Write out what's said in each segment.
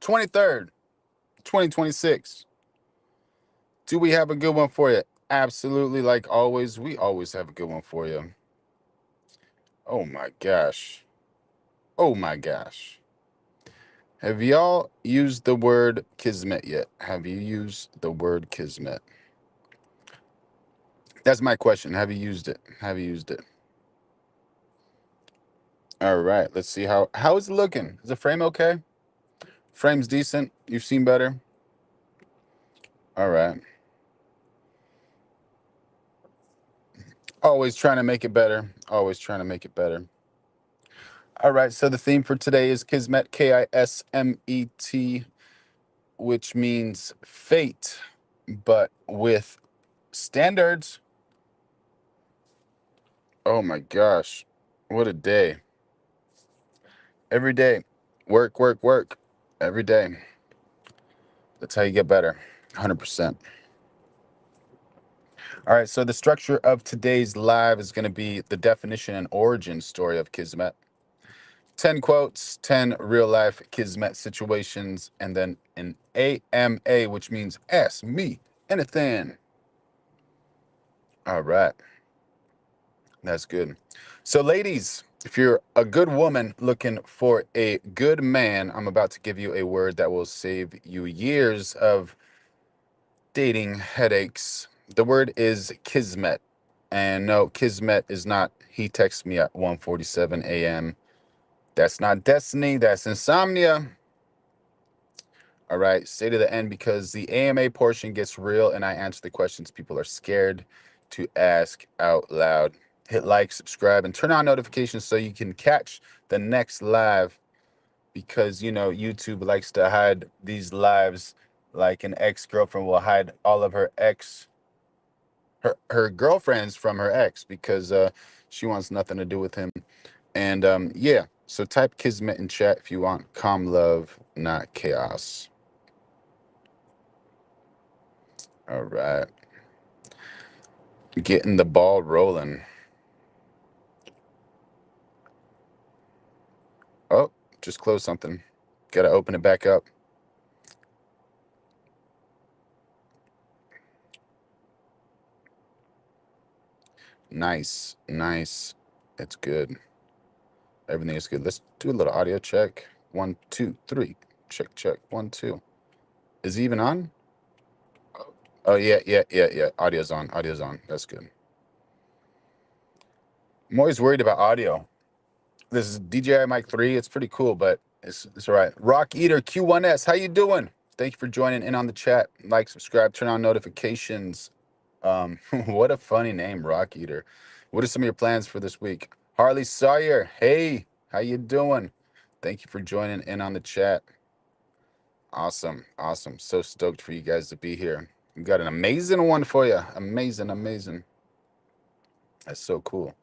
23rd, 2026. Do we have a good one for you? Absolutely, like always. We always have a good one for you. Oh my gosh. Oh my gosh. Have y'all used the word kismet yet? Have you used the word kismet? That's my question. Have you used it? Have you used it? All right. Let's see how is it looking. Is the frame okay? Frame's decent. You've seen better. All right. Always trying to make it better. Always trying to make it better. All right. So the theme for today is kismet, Kismet, which means fate, but with standards. Oh my gosh. What a day. Every day. Work, work, work. Every day. That's how you get better. 100%. All right. So the structure of today's live is going to be the definition and origin story of kismet. 10 quotes, 10 real life kismet situations, and then an AMA, which means ask me anything. All right. That's good. So, ladies, if you're a good woman looking for a good man, I'm about to give you a word that will save you years of dating headaches. The word is kismet. And no, kismet is not he texts me at 1:47 a.m. That's not destiny, that's insomnia. All right, stay to the end because the AMA portion gets real and I answer the questions people are scared to ask out loud. Hit like, subscribe, and turn on notifications so you can catch the next live because, YouTube likes to hide these lives like an ex-girlfriend will hide all of her girlfriends from her ex because she wants nothing to do with him. And yeah, so type Kismet in chat if you want calm love, not chaos. All right. Getting the ball rolling. Oh, just closed something. Got to open it back up. Nice, nice. It's good. Everything is good. Let's do a little audio check. 1, 2, 3. Check, check. 1, 2. Is he even on? Oh, yeah, yeah, yeah, yeah. Audio's on. Audio's on. That's good. I'm always worried about audio. This is DJI Mic 3. It's pretty cool, but it's all right. Rock Eater Q1S, how you doing? Thank you for joining in on the chat. Like, subscribe, turn on notifications. What a funny name, Rock Eater. What are some of your plans for this week? Harley Sawyer, hey, how you doing? Thank you for joining in on the chat. Awesome, awesome. So stoked for you guys to be here. We got an amazing one for you. Amazing, amazing. That's so cool.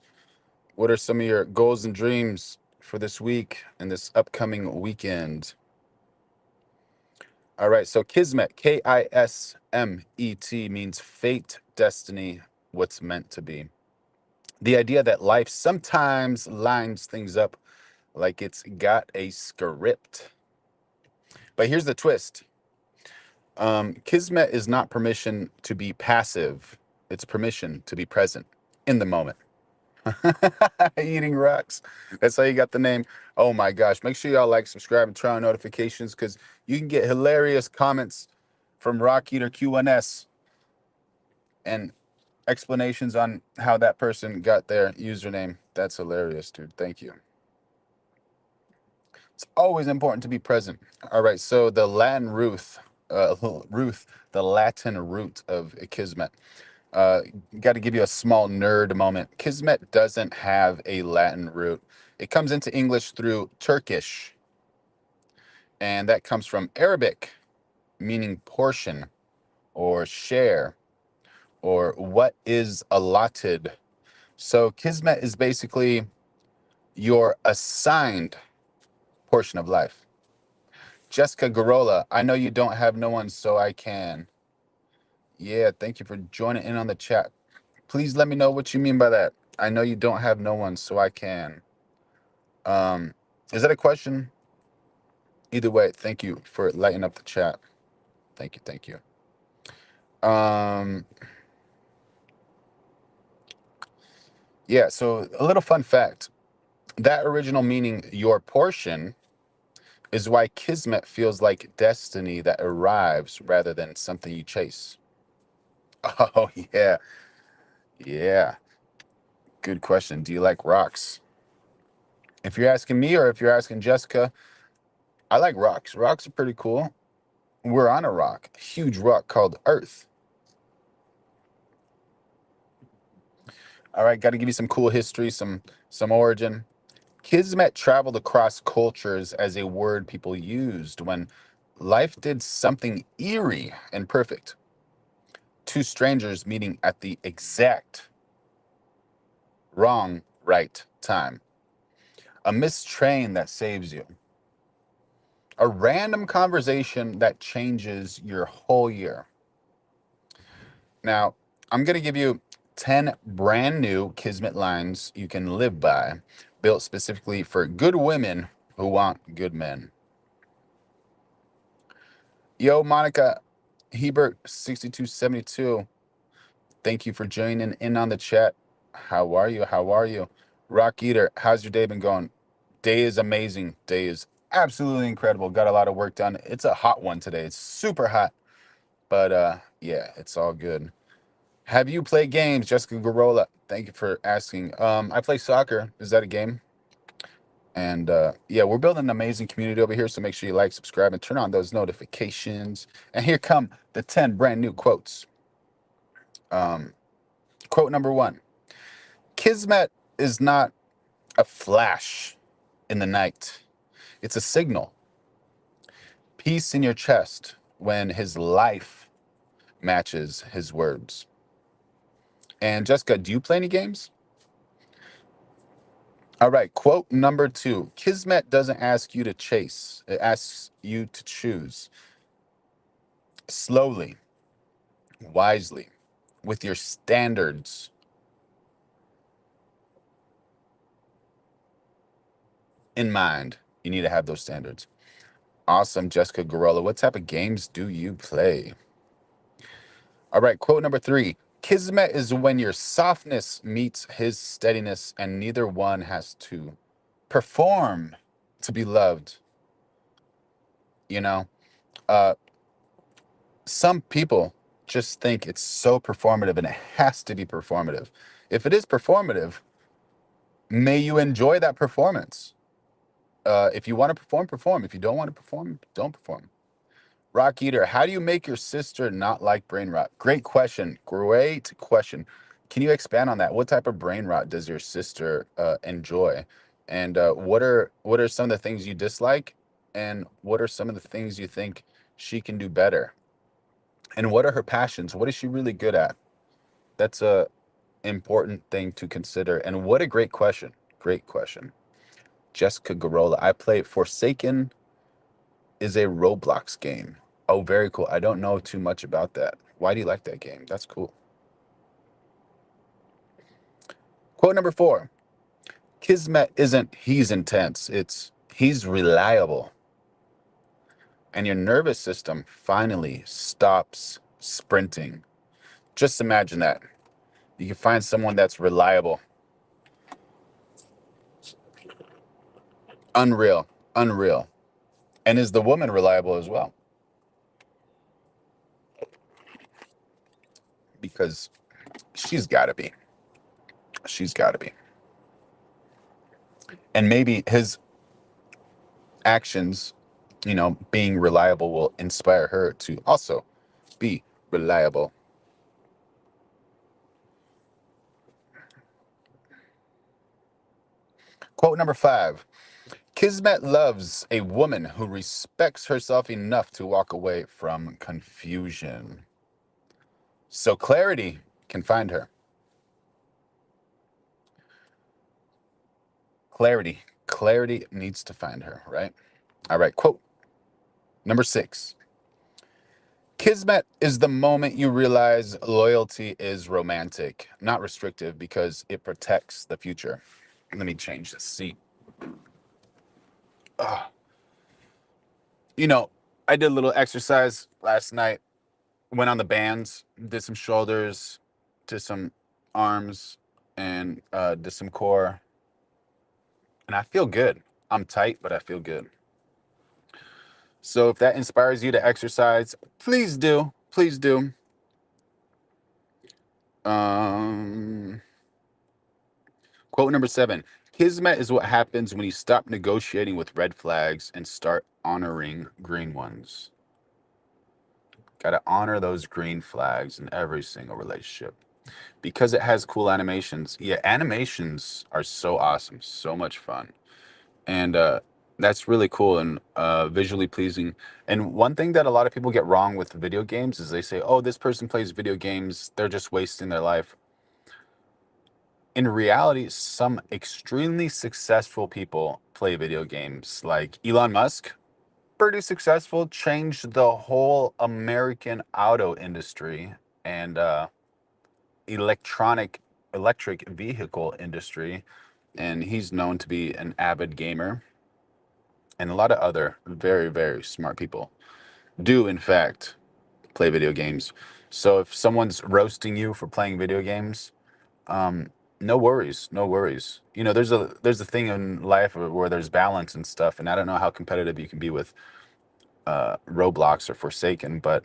What are some of your goals and dreams for this week and this upcoming weekend? All right, so Kismet, Kismet, means fate, destiny, what's meant to be. The idea that life sometimes lines things up like it's got a script. But here's the twist. Kismet is not permission to be passive. It's permission to be present in the moment. Eating rocks. That's how you got the name. Oh my gosh. Make sure y'all like, subscribe, and turn on notifications because you can get hilarious comments from Rock Eater Q1S and explanations on how that person got their username. That's hilarious, dude. Thank you. It's always important to be present. All right, so the Latin the Latin root of Kismet. Uh, Got to give you a small nerd moment. Kismet doesn't have a Latin root. It comes into English through Turkish, and that comes from Arabic, meaning portion or share or what is allotted. So Kismet is basically your assigned portion of life. Jessica Garola, I know you don't have no one, so I can. Yeah, thank you for joining in on the chat. Please let me know what you mean by that. I know you don't have no one, so I can. Um, is that a question? Either way, thank you for lighting up the chat. Thank you, thank you. Um, yeah, so a little fun fact. That original meaning, your portion, is why Kismet feels like destiny that arrives rather than something you chase. Oh, yeah. Yeah. Good question. Do you like rocks? If you're asking me or if you're asking Jessica, I like rocks. Rocks are pretty cool. We're on a rock, a huge rock called Earth. All right, got to give you some cool history, some origin. Kismet traveled across cultures as a word people used when life did something eerie and perfect. Two strangers meeting at the exact wrong right time. A missed train that saves you. A random conversation that changes your whole year. Now, I'm going to give you 10 brand new Kismet lines you can live by, built specifically for good women who want good men. Yo, Monica Hebert 6272. Thank you for joining in on the chat. How are you? How are you? Rock Eater, how's your day been going? Day is amazing. Day is absolutely incredible. Got a lot of work done. It's a hot one today. It's super hot. But yeah, it's all good. Have you played games, Jessica Garola? Thank you for asking. I play soccer. Is that a game? And yeah, we're building an amazing community over here. So make sure you like, subscribe, and turn on those notifications. And here come the 10 brand new quotes. Quote number one: Kismet is not a flash in the night, it's a signal. Peace in your chest when his life matches his words. And Jessica, do you play any games? All right, quote number two: Kismet doesn't ask you to chase, it asks you to choose slowly, wisely, with your standards in mind. You need to have those standards. Awesome, Jessica Garola. What type of games do you play? All right, quote number three: Kismet is when your softness meets his steadiness, and neither one has to perform to be loved. You know, uh, some people just think it's so performative and it has to be performative. If it is performative, may you enjoy that performance. If you want to perform, perform. If you don't want to perform, don't perform. Rock Eater, how do you make your sister not like brain rot? Great question. Great question. Can you expand on that? What type of brain rot does your sister enjoy? And what are some of the things you dislike? And what are some of the things you think she can do better? And what are her passions? What is she really good at? That's a important thing to consider. And what a great question. Great question. Jessica Garola, I play Forsaken is a Roblox game. Oh, very cool. I don't know too much about that. Why do you like that game? That's cool. Quote number four: Kismet isn't he's intense, it's he's reliable. And your nervous system finally stops sprinting. Just imagine that. You can find someone that's reliable. Unreal. Unreal. And is the woman reliable as well? Because she's got to be. She's got to be. And maybe his actions, being reliable will inspire her to also be reliable. Quote number five: Kismet loves a woman who respects herself enough to walk away from confusion. So clarity can find her. Clarity. Clarity needs to find her, right? All right, quote number six: Kismet is the moment you realize loyalty is romantic, not restrictive, because it protects the future. Let me change the seat. You know, I did a little exercise last night. Went on the bands, did some shoulders, did some arms, and did some core. And I feel good. I'm tight, but I feel good. So if that inspires you to exercise, please do. Please do. Um, Quote number 7. Kismet is what happens when you stop negotiating with red flags and start honoring green ones. Got to honor those green flags in every single relationship because it has cool animations. Yeah, animations are so awesome, so much fun. And that's really cool and visually pleasing. And one thing that a lot of people get wrong with video games is they say, oh, this person plays video games, they're just wasting their life. In reality, some extremely successful people play video games, like Elon Musk, pretty successful, changed the whole American auto industry and electronic electric vehicle industry, and he's known to be an avid gamer. And a lot of other very, very smart people do, in fact, play video games. So if someone's roasting you for playing video games, um, no worries, no worries. You know, there's a thing in life where there's balance and stuff, and I don't know how competitive you can be with Roblox or Forsaken, but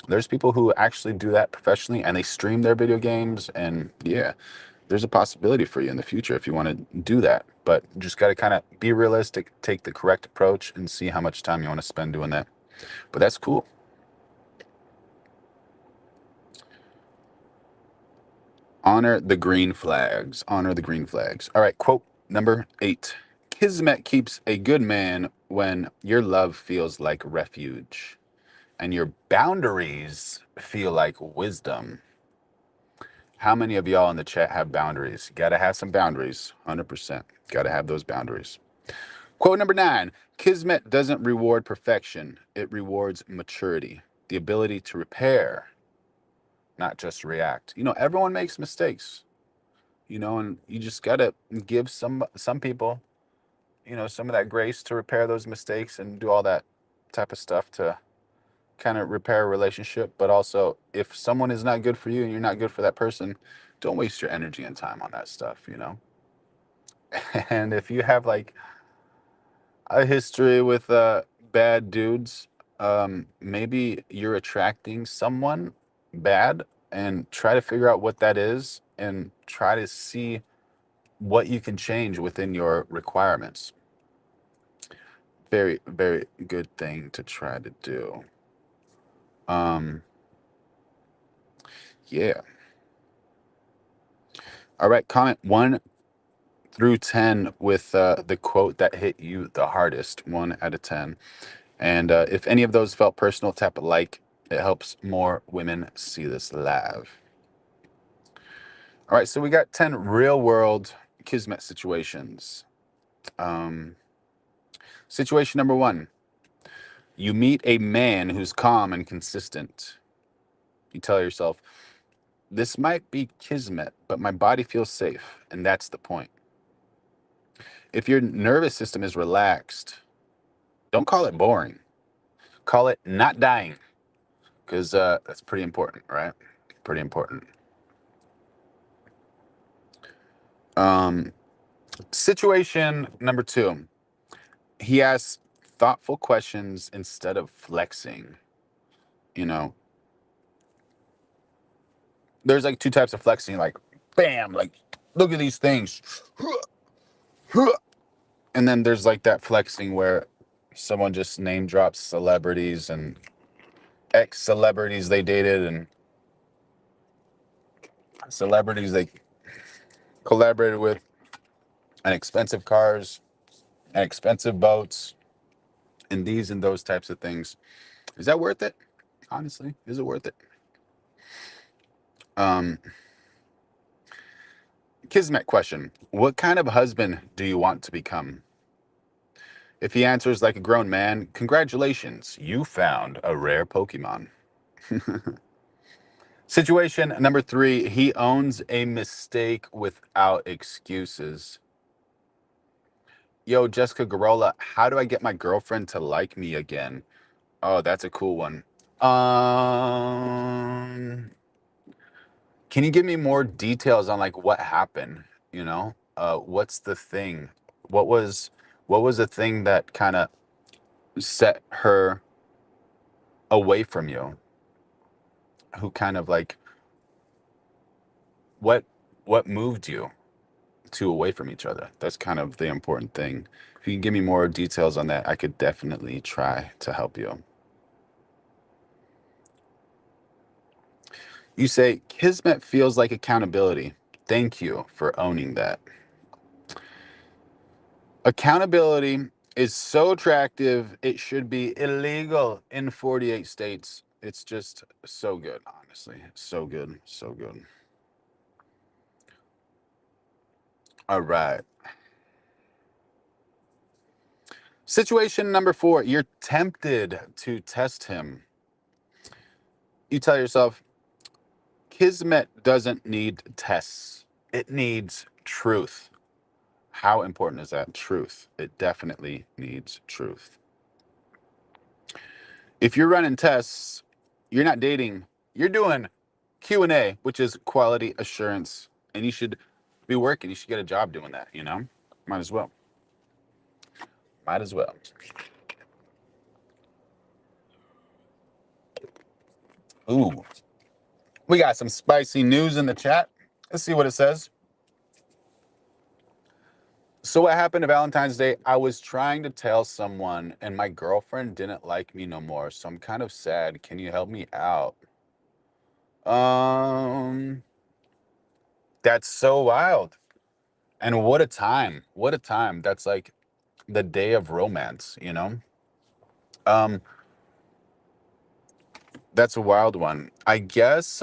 there's people who actually do that professionally, and they stream their video games, and yeah, there's a possibility for you in the future if you want to do that. But you just got to kind of be realistic, take the correct approach, and see how much time you want to spend doing that. But that's cool. Honor the green flags. Honor the green flags. All right, quote number 8. Kismet keeps a good man when your love feels like refuge and your boundaries feel like wisdom. How many of y'all in the chat have boundaries? Got to have some boundaries. 100%. Got to have those boundaries. Quote number 9. Kismet doesn't reward perfection, it rewards maturity, the ability to repair, not just react. You know, everyone makes mistakes, you know, and you just got to give some people, you know, some of that grace to repair those mistakes and do all that type of stuff to kind of repair a relationship. But also, if someone is not good for you and you're not good for that person, don't waste your energy and time on that stuff, you know. And if you have like a history with bad dudes, maybe you're attracting someone bad, and try to figure out what that is and try to see what you can change within your requirements. Very, very good thing to try to do. Um, yeah. All right. Comment 1 through 10 with the quote that hit you the hardest, 1 out of 10. And if any of those felt personal, tap a like. It helps more women see this live. All right. So we got 10 real world Kismet situations. Um, Situation number 1. You meet a man who's calm and consistent. You tell yourself, this might be Kismet, but my body feels safe, and that's the point. If your nervous system is relaxed, don't call it boring. Call it not dying, because that's pretty important, right? Pretty important. Um, Situation number 2. He asks thoughtful questions instead of flexing. You know, there's like 2 types of flexing, like bam, like look at these things. And then there's like that flexing where someone just name drops celebrities and ex celebrities they dated and celebrities they collaborated with, and expensive cars and expensive boats and these and those types of things. Is that worth it? Honestly, is it worth it? Um, Kismet question. What kind of husband do you want to become? If he answers like a grown man, congratulations, you found a rare Pokemon. Situation number 3. He owns a mistake without excuses. Yo, Jessica Garola, how do I get my girlfriend to like me again? Oh, that's a cool one. Um, can you give me more details on like what happened? You know, what's the thing? What was what was the thing that kind of set her away from you? Who kind of like what what moved you to away from each other? That's kind of the important thing. If you can give me more details on that, I could definitely try to help you. You say, Kismet feels like accountability. Thank you for owning that. Accountability is so attractive, it should be illegal in 48 states. It's just so good, honestly. So good. So good. All right. Situation number 4, you're tempted to test him. You tell yourself, Kismet doesn't need tests, it needs truth. How important is that? Truth. It definitely needs truth. If you're running tests, you're not dating, you're doing Q&A, which is quality assurance, and you should be working. You should get a job doing that, you know? Might as well. Might as well. Ooh, we got some spicy news in the chat. Let's see what it says. So what happened to Valentine's Day? I was trying to tell someone and my girlfriend didn't like me no more, so I'm kind of sad. Can you help me out? Um, that's so wild. And what a time. What a time. That's like the day of romance, you know? Um, that's a wild one. I guess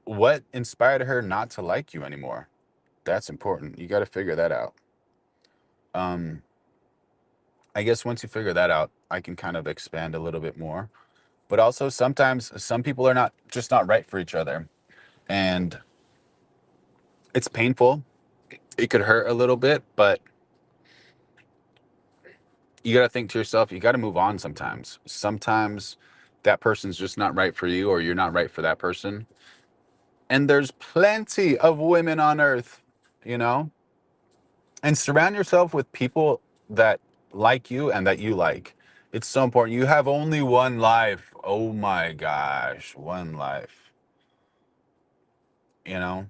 what inspired her not to like you anymore? That's important. You got to figure that out. Um, I guess once you figure that out, I can kind of expand a little bit more. But also sometimes some people are not just not right for each other. And it's painful. It could hurt a little bit, but you got to think to yourself, you got to move on sometimes. Sometimes that person's just not right for you or you're not right for that person. And there's plenty of women on earth, you know? And surround yourself with people that like you and that you like. It's so important. You have only one life. Oh my gosh, one life. You know?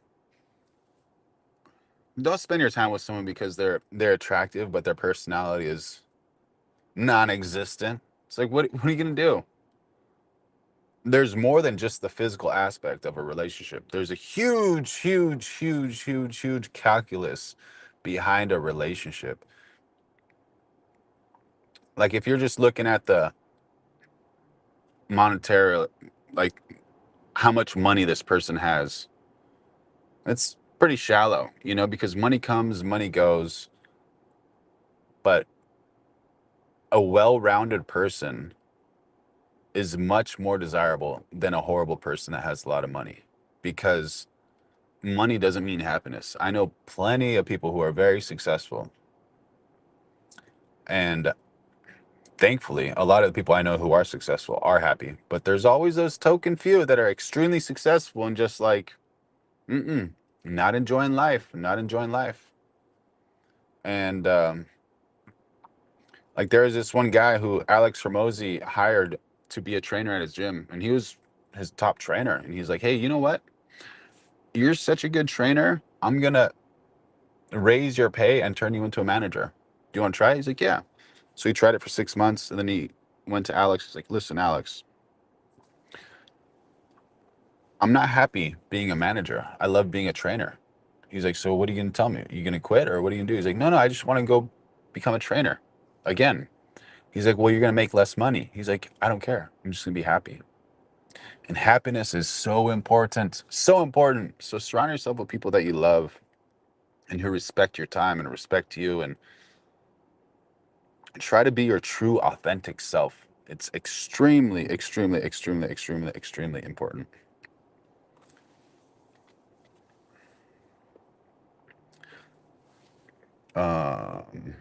Don't spend your time with someone because they're attractive, but their personality is non-existent. It's like what are you gonna do? There's more than just the physical aspect of a relationship. There's a huge, huge, huge, huge, huge calculus behind a relationship. Like if you're just looking at the monetary, like how much money this person has, it's pretty shallow, you know, because money comes, money goes, but a well-rounded person is much more desirable than a horrible person that has a lot of money because money doesn't mean happiness. I know plenty of people who are very successful, and thankfully, a lot of the people I know who are successful are happy. But there's always those token few that are extremely successful and just like, mm-mm, not enjoying life, not enjoying life. And like there is this one guy who Alex Ramosi hired to be a trainer at his gym, and he was his top trainer. And he's like, hey, you know what? You're such a good trainer. I'm gonna raise your pay and turn you into a manager. Do you want to try it? He's like, yeah. So he tried it for 6 months, and then he went to Alex. He's like, listen, Alex, I'm not happy being a manager. I love being a trainer. He's like, so what are you gonna tell me? Are you gonna quit or what are you gonna do? He's like, no, no, I just want to go become a trainer again. He's like, well, you're gonna make less money. He's like, I don't care. I'm just gonna be happy. And happiness is so important, so important. So surround yourself with people that you love and who respect your time and respect you, and try to be your true, authentic self. It's extremely, extremely, extremely, extremely, extremely important. Um,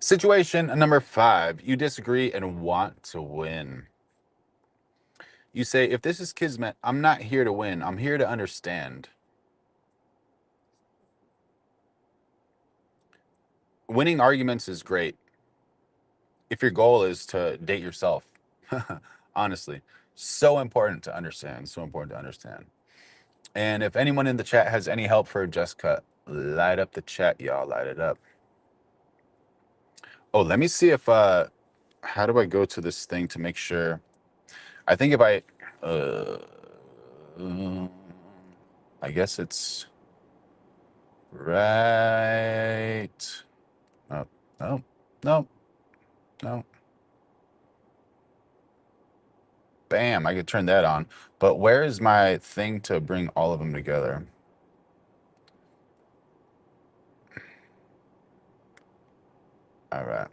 Situation number 5. You disagree and want to win. You say, if this is Kismet, I'm not here to win. I'm here to understand. Winning arguments is great if your goal is to date yourself. Honestly, so important to understand. So important to understand. And if anyone in the chat has any help for Jessica, light up the chat, y'all. Light it up. Oh, let me see if how do I go to this thing to make sure? I think if uh, I guess it's right. Oh, no, no, no. Bam, I could turn that on. But where is my thing to bring all of them together? All right.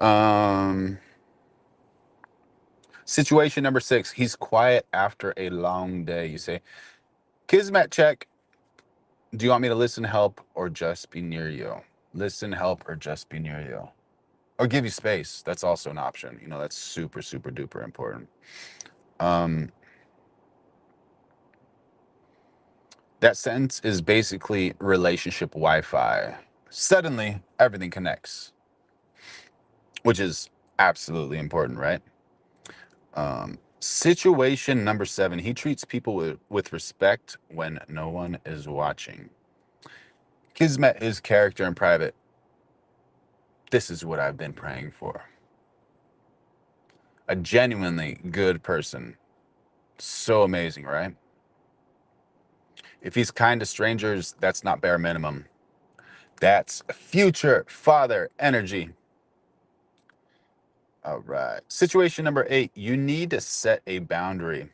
Um, Situation number 6. He's quiet after a long day. You say, Kismet check. Do you want me to listen, help, or just be near you? Listen, help, or just be near you? Or give you space. That's also an option. You know, that's super, super duper important. Um, that sentence is basically relationship Wi-Fi. Suddenly, everything connects, which is absolutely important, right? Situation number 7. He treats people with respect when no one is watching. Kismet is character in private. This is what I've been praying for. A genuinely good person. So amazing, right? If he's kind to strangers, that's not bare minimum. That's future father energy. All right. Situation number 8. You need to set a boundary.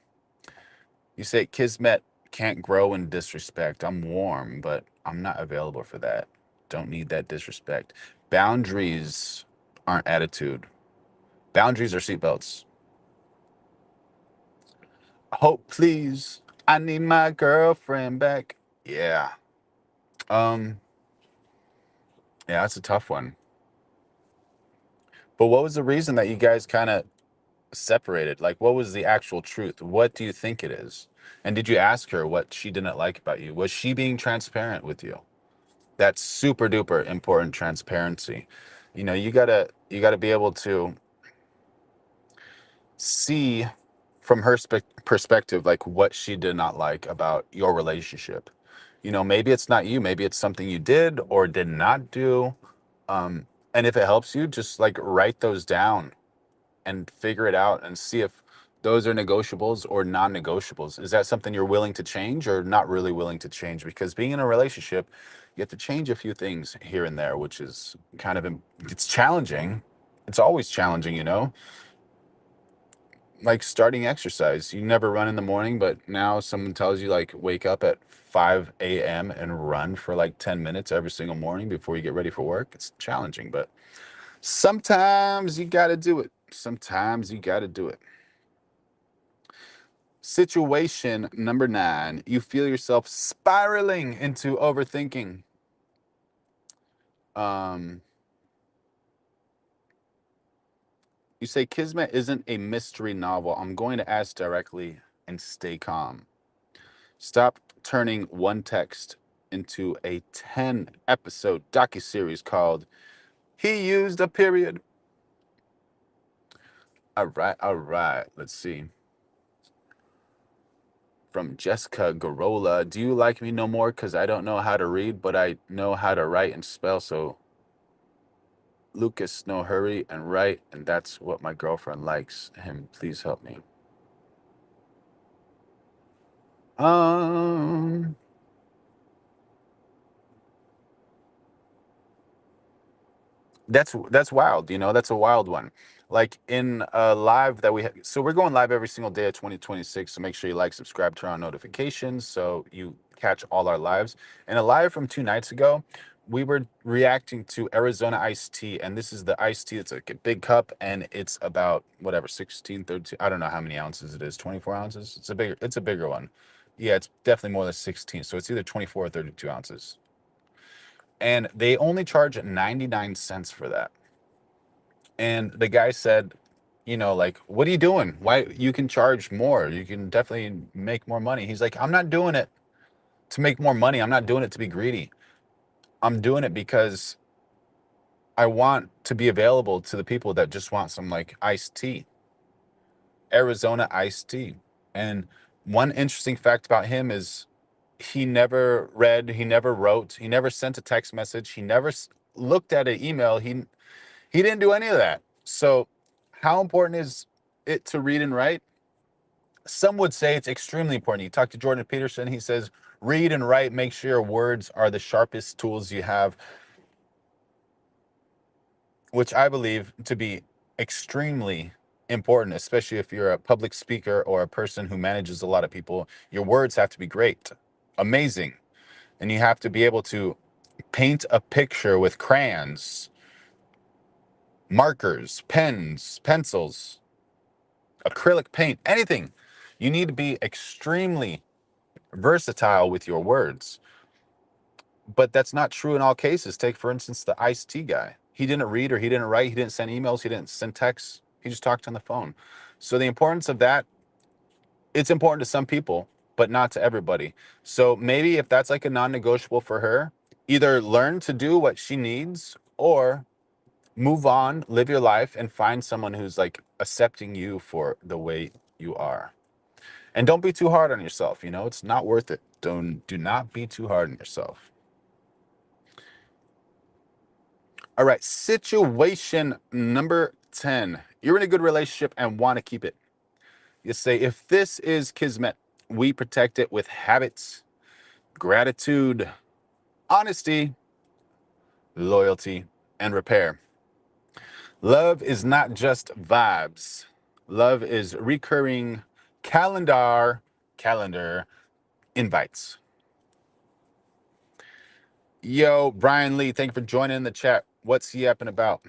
You say, Kismet can't grow in disrespect. I'm warm, but I'm not available for that. Don't need that disrespect. Boundaries aren't attitude. Boundaries are seatbelts. Hope, please. I need my girlfriend back. Yeah. Um, yeah, that's a tough one. But what was the reason that you guys kind of separated? Like, what was the actual truth? What do you think it is? And did you ask her what she didn't like about you? Was she being transparent with you? That's super duper important, transparency. You know, you gotta be able to see from her perspective, like what she did not like about your relationship. You know, maybe it's not you, maybe it's something you did or did not do. And if it helps you, just like write those down and figure it out and see if those are negotiables or non-negotiables. Is that something you're willing to change or not really willing to change? Because being in a relationship, you have to change a few things here and there, which is kind of it's challenging. It's always challenging, you know. Like starting exercise. You never run in the morning, but now someone tells you like wake up at 5 a.m. and run for like 10 minutes every single morning before you get ready for work. It's challenging, but sometimes you got to do it. Sometimes you got to do it. Situation number 9. You feel yourself spiraling into overthinking. Um, you say Kismet isn't a mystery novel. I'm going to ask directly and stay calm. Stop turning one text into a 10 episode docuseries called He Used a Period. All right, all right. Let's see. From Jessica Garola. Do you like me no more? Because I don't know how to read, but I know how to write and spell. So, Lucas, no hurry and write. And that's what my girlfriend likes. Him, please help me. Um, that's wild. You know, that's a wild one. Like in a live that we have, so we're going live every single day of 2026. So make sure you like, subscribe, turn on notifications so you catch all our lives. And a live from 2 nights ago, we were reacting to Arizona iced tea, and this is the iced tea. It's like a big cup, and it's about whatever 16, 32. I don't know how many ounces it is. 24 ounces. It's a bigger one. Yeah, it's definitely more than 16. So it's either 24 or 32 ounces. And they only charge 99 cents for that. And the guy said, like, what are you doing? Why you can charge more? You can definitely make more money. He's like, I'm not doing it to make more money. I'm not doing it to be greedy. I'm doing it because I want to be available to the people that just want some like iced tea, Arizona iced tea. And one interesting fact about him is he never read, he never wrote, he never sent a text message, he never looked at an email. He didn't do any of that. So, how important is it to read and write? Some would say it's extremely important. You talk to Jordan Peterson, he says, read and write, make sure your words are the sharpest tools you have, which I believe to be extremely important, especially if you're a public speaker or a person who manages a lot of people. Your words have to be great, amazing, and you have to be able to paint a picture with crayons, markers, pens, pencils, acrylic paint, anything. You need to be extremely versatile with your words. But that's not true in all cases. Take, for instance, the iced tea guy. He didn't read or he didn't write. He didn't send emails. He didn't send texts. He just talked on the phone. So the importance of that, it's important to some people, but not to everybody. So maybe if that's like a non-negotiable for her, either learn to do what she needs or move on, live your life, and find someone who's like accepting you for the way you are. And don't be too hard on yourself. It's not worth it. Do not be too hard on yourself. All right, situation number 10. You're in a good relationship and want to keep it. You say, if this is Kismet, we protect it with habits, gratitude, honesty, loyalty, and repair. Love is not just vibes. Love is recurring calendar invites. Yo, Brian Lee, thank you for joining in the chat. What's he yapping about?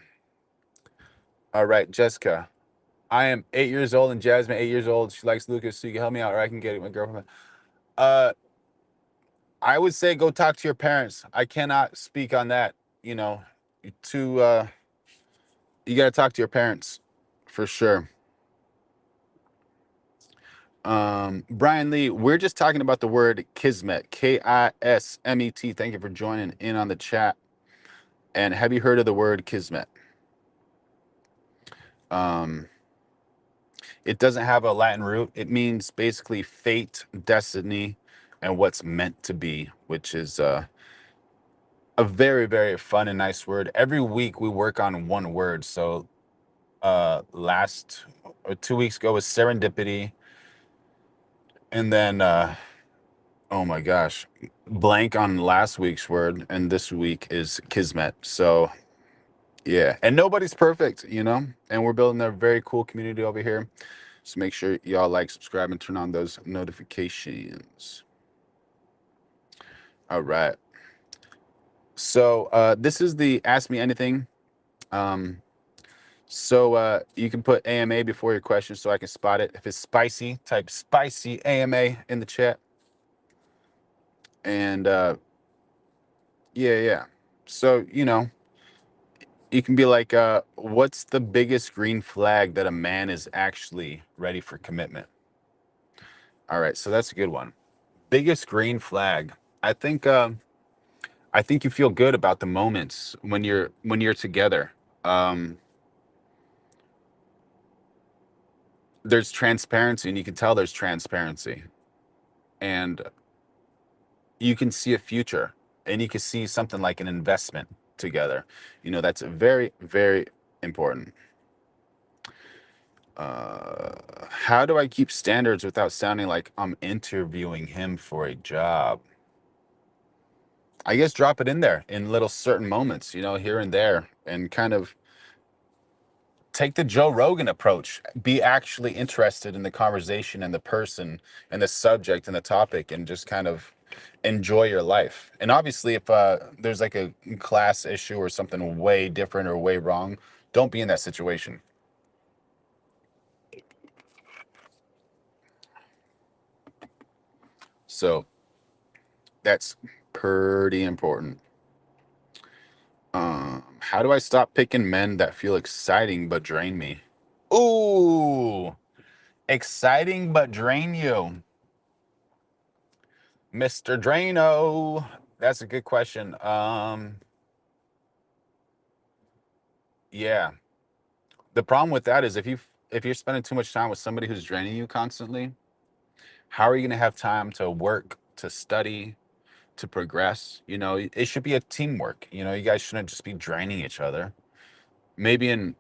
All right, Jessica. I am 8 years old and Jasmine 8 years old. She likes Lucas, so you can help me out or I can get it my girlfriend. Uh I would say go talk to your parents. I cannot speak on that, you know. To You gotta talk to your parents for sure. Brian Lee, we're just talking about the word kismet, Kismet. Thank you for joining in on the chat. And have you heard of the word kismet? Um, it doesn't have a Latin root. It means basically fate, destiny, and what's meant to be, which is a very, very fun and nice word. Every week we work on one word. So last 2 weeks ago was serendipity, and then oh my gosh, blank on last week's word, and this week is kismet. So yeah, and nobody's perfect, and we're building a very cool community over here. So make sure y'all like, subscribe, and turn on those notifications. All right. So this is the Ask Me Anything. So you can put AMA before your question so I can spot it. If it's spicy, type spicy AMA in the chat. And yeah. So, you can be like, what's the biggest green flag that a man is actually ready for commitment? All right, so that's a good one. Biggest green flag. I think you feel good about the moments when you're together. Um, there's transparency, and you can tell there's transparency, and you can see a future, and you can see something like an investment together. That's very, very important. How do I keep standards without sounding like I'm interviewing him for a job? I guess drop it in there in little certain moments, here and there, and kind of take the Joe Rogan approach. Be actually interested in the conversation and the person and the subject and the topic, and just kind of enjoy your life. And obviously, if there's like a class issue or something way different or way wrong, don't be in that situation. So that's pretty important. How do I stop picking men that feel exciting but drain me? Ooh, exciting but drain you, Mr. Drano. That's a good question. Yeah. The problem with that is if you're spending too much time with somebody who's draining you constantly, how are you going to have time to work, to study, to progress? You know, it should be a teamwork. You know, you guys shouldn't just be draining each other. Maybe in,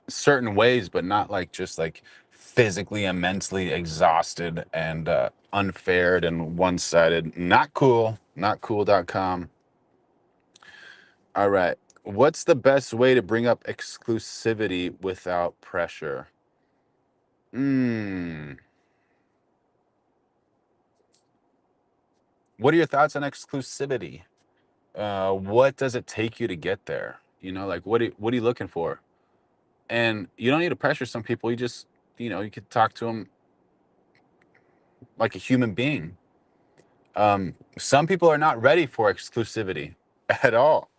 certain ways, but not like just like physically and mentally exhausted and unfair and one-sided. Not cool. Not cool.com. All right. What's the best way to bring up exclusivity without pressure? Hmm. What are your thoughts on exclusivity? What does it take you to get there? You know, like what are you looking for? And you don't need to pressure some people. You just, you could talk to them like a human being. Some people are not ready for exclusivity at all,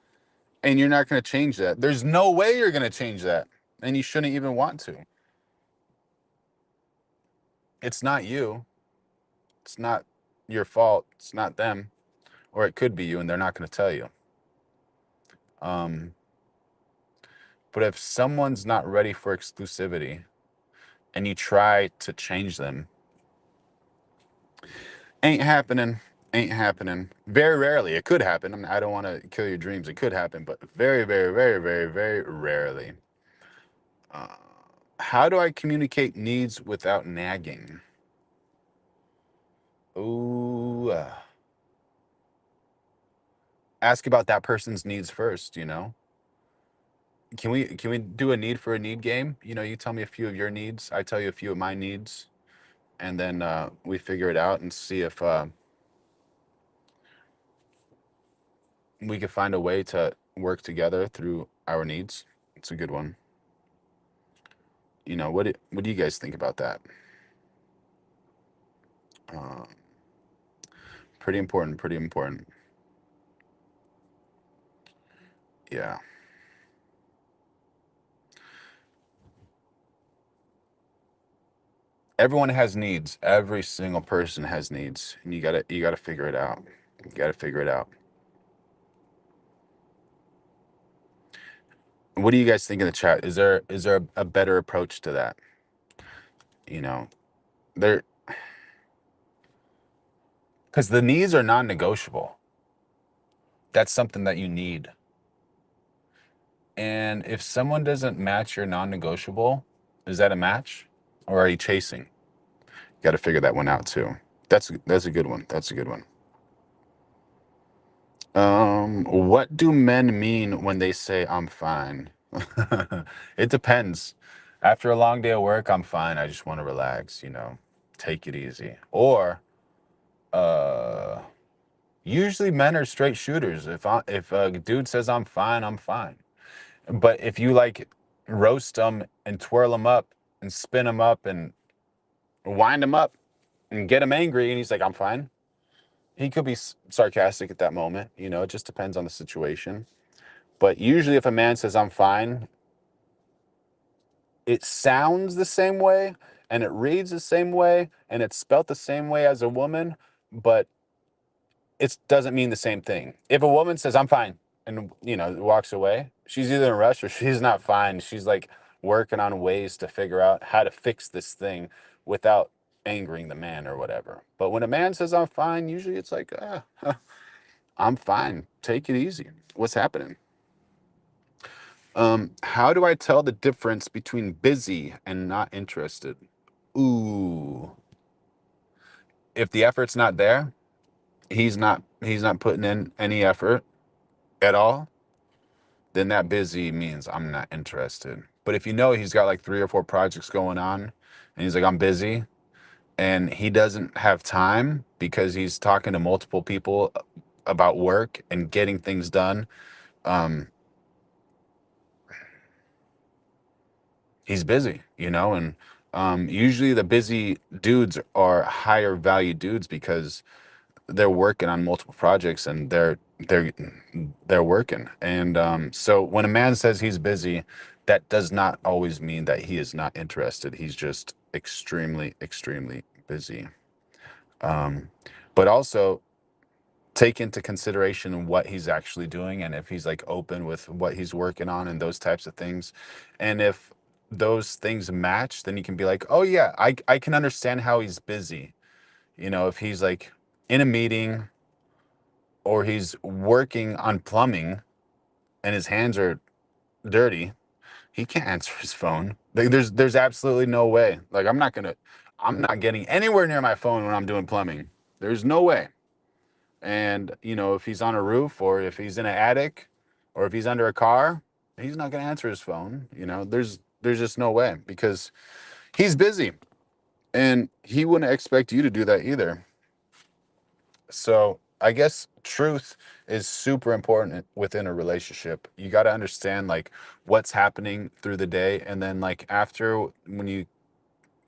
and you're not going to change that. There's no way you're going to change that, and you shouldn't even want to. It's not you. It's not your fault. It's not them, or it could be you, and they're not going to tell you. Um, but if someone's not ready for exclusivity, and you try to change them, ain't happening. Ain't happening. Very rarely. It could happen. I mean, I don't want to kill your dreams. It could happen, but very, very, very, very, very rarely. Uh, how do I communicate needs without nagging? Ooh, ask about that person's needs first. Can we do a need for a need game? You tell me a few of your needs, I tell you a few of my needs, and then we figure it out and see if we could find a way to work together through our needs. It's a good one. What do you guys think about that? Uh, pretty important. Pretty important. Yeah. Everyone has needs. Every single person has needs, and you gotta figure it out. You gotta figure it out. What do you guys think in the chat? Is there a better approach to that? You know, there because the needs are non-negotiable. That's something that you need. And if someone doesn't match your non-negotiable, is that a match, or are you chasing? You got to figure that one out too. That's a good one. That's a good one. What do men mean when they say I'm fine? It depends. After a long day of work, I'm fine. I just want to relax, take it easy. Or uh usually men are straight shooters. If a dude says I'm fine, I'm fine. But if you like roast them and twirl them up and spin them up and wind him up and get him angry and he's like I'm fine. He could be sarcastic at that moment, it just depends on the situation. But usually, if a man says, I'm fine, it sounds the same way and it reads the same way and it's spelt the same way as a woman, but it doesn't mean the same thing. If a woman says, I'm fine, and, walks away, she's either in a rush or she's not fine. She's like working on ways to figure out how to fix this thing without angering the man or whatever. But when a man says, I'm fine, usually it's like, I'm fine. Take it easy. What's happening? How do I tell the difference between busy and not interested? Ooh, if the effort's not there, he's not putting in any effort at all, then that busy means I'm not interested. But if he's got like 3 or 4 projects going on and he's like, I'm busy, and he doesn't have time because he's talking to multiple people about work and getting things done, um, he's busy, and usually the busy dudes are higher value dudes because they're working on multiple projects and they're working. And so when a man says he's busy, that does not always mean that he is not interested. He's just extremely, extremely busy. Um, but also take into consideration what he's actually doing and if he's like open with what he's working on and those types of things. And if those things match, then you can be like, oh yeah, I can understand how he's busy. If he's like in a meeting or he's working on plumbing and his hands are dirty, he can't answer his phone. Like there's absolutely no way. Like I'm not getting anywhere near my phone when I'm doing plumbing. There's no way. And if he's on a roof or if he's in an attic or if he's under a car, he's not going to answer his phone. There's just no way because he's busy and he wouldn't expect you to do that either. So I guess truth is super important within a relationship. You got to understand like what's happening through the day. And then like after when you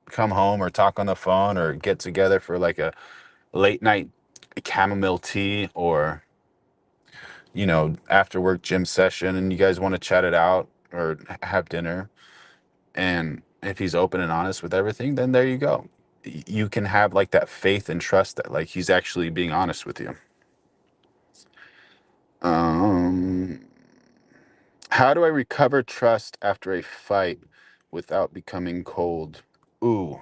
come home or talk on the phone or get together for like a late night chamomile tea or, after work gym session and you guys want to chat it out or have dinner. And if he's open and honest with everything, then there you go. You can have like that faith and trust that like he's actually being honest with you. Um, how do I recover trust after a fight without becoming cold? Ooh,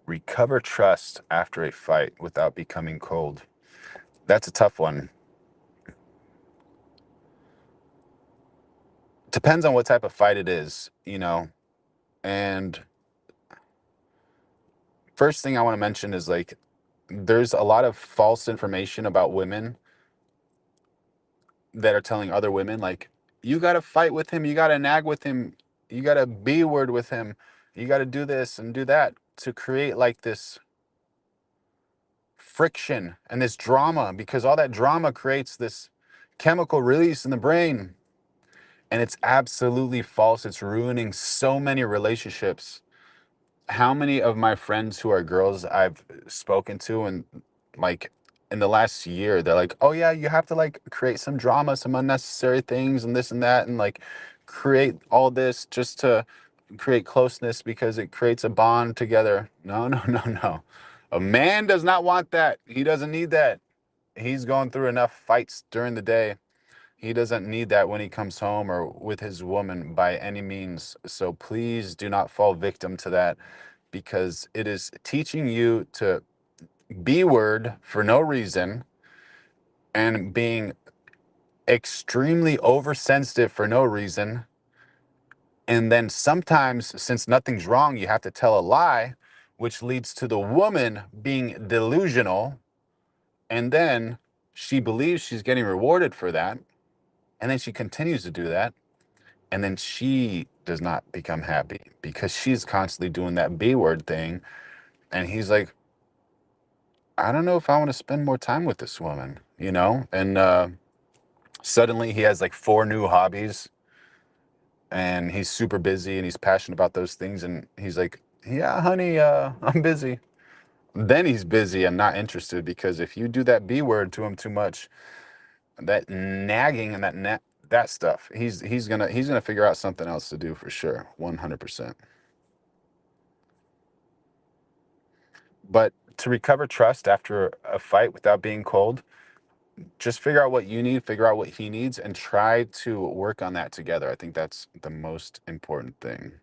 recover trust after a fight without becoming cold. That's a tough one. Depends on what type of fight it is. And first thing I want to mention is like there's a lot of false information about women that are telling other women like you got to fight with him, you got to nag with him, you got to be word with him, you got to do this and do that to create like this friction and this drama because all that drama creates this chemical release in the brain, and it's absolutely false. It's ruining so many relationships. How many of my friends who are girls I've spoken to and like in the last year, they're like, oh yeah, you have to like create some drama, some unnecessary things and this and that, and like create all this just to create closeness because it creates a bond together. No, no, no, no. A man does not want that. He doesn't need that. He's going through enough fights during the day. He doesn't need that when he comes home or with his woman by any means. So please do not fall victim to that because it is teaching you to be word for no reason and being extremely oversensitive for no reason. And then sometimes, since nothing's wrong, you have to tell a lie, which leads to the woman being delusional. And then she believes she's getting rewarded for that. And then she continues to do that. And then she does not become happy because she's constantly doing that B word thing. And he's like, I don't know if I want to spend more time with this woman. And suddenly he has like 4 new hobbies and he's super busy and he's passionate about those things. And he's like, yeah, honey, I'm busy. Then he's busy and not interested because if you do that B word to him too much, that nagging and that stuff, he's gonna figure out something else to do for sure, 100%. But to recover trust after a fight without being cold, just figure out what you need, figure out what he needs, and try to work on that together. I think that's the most important thing.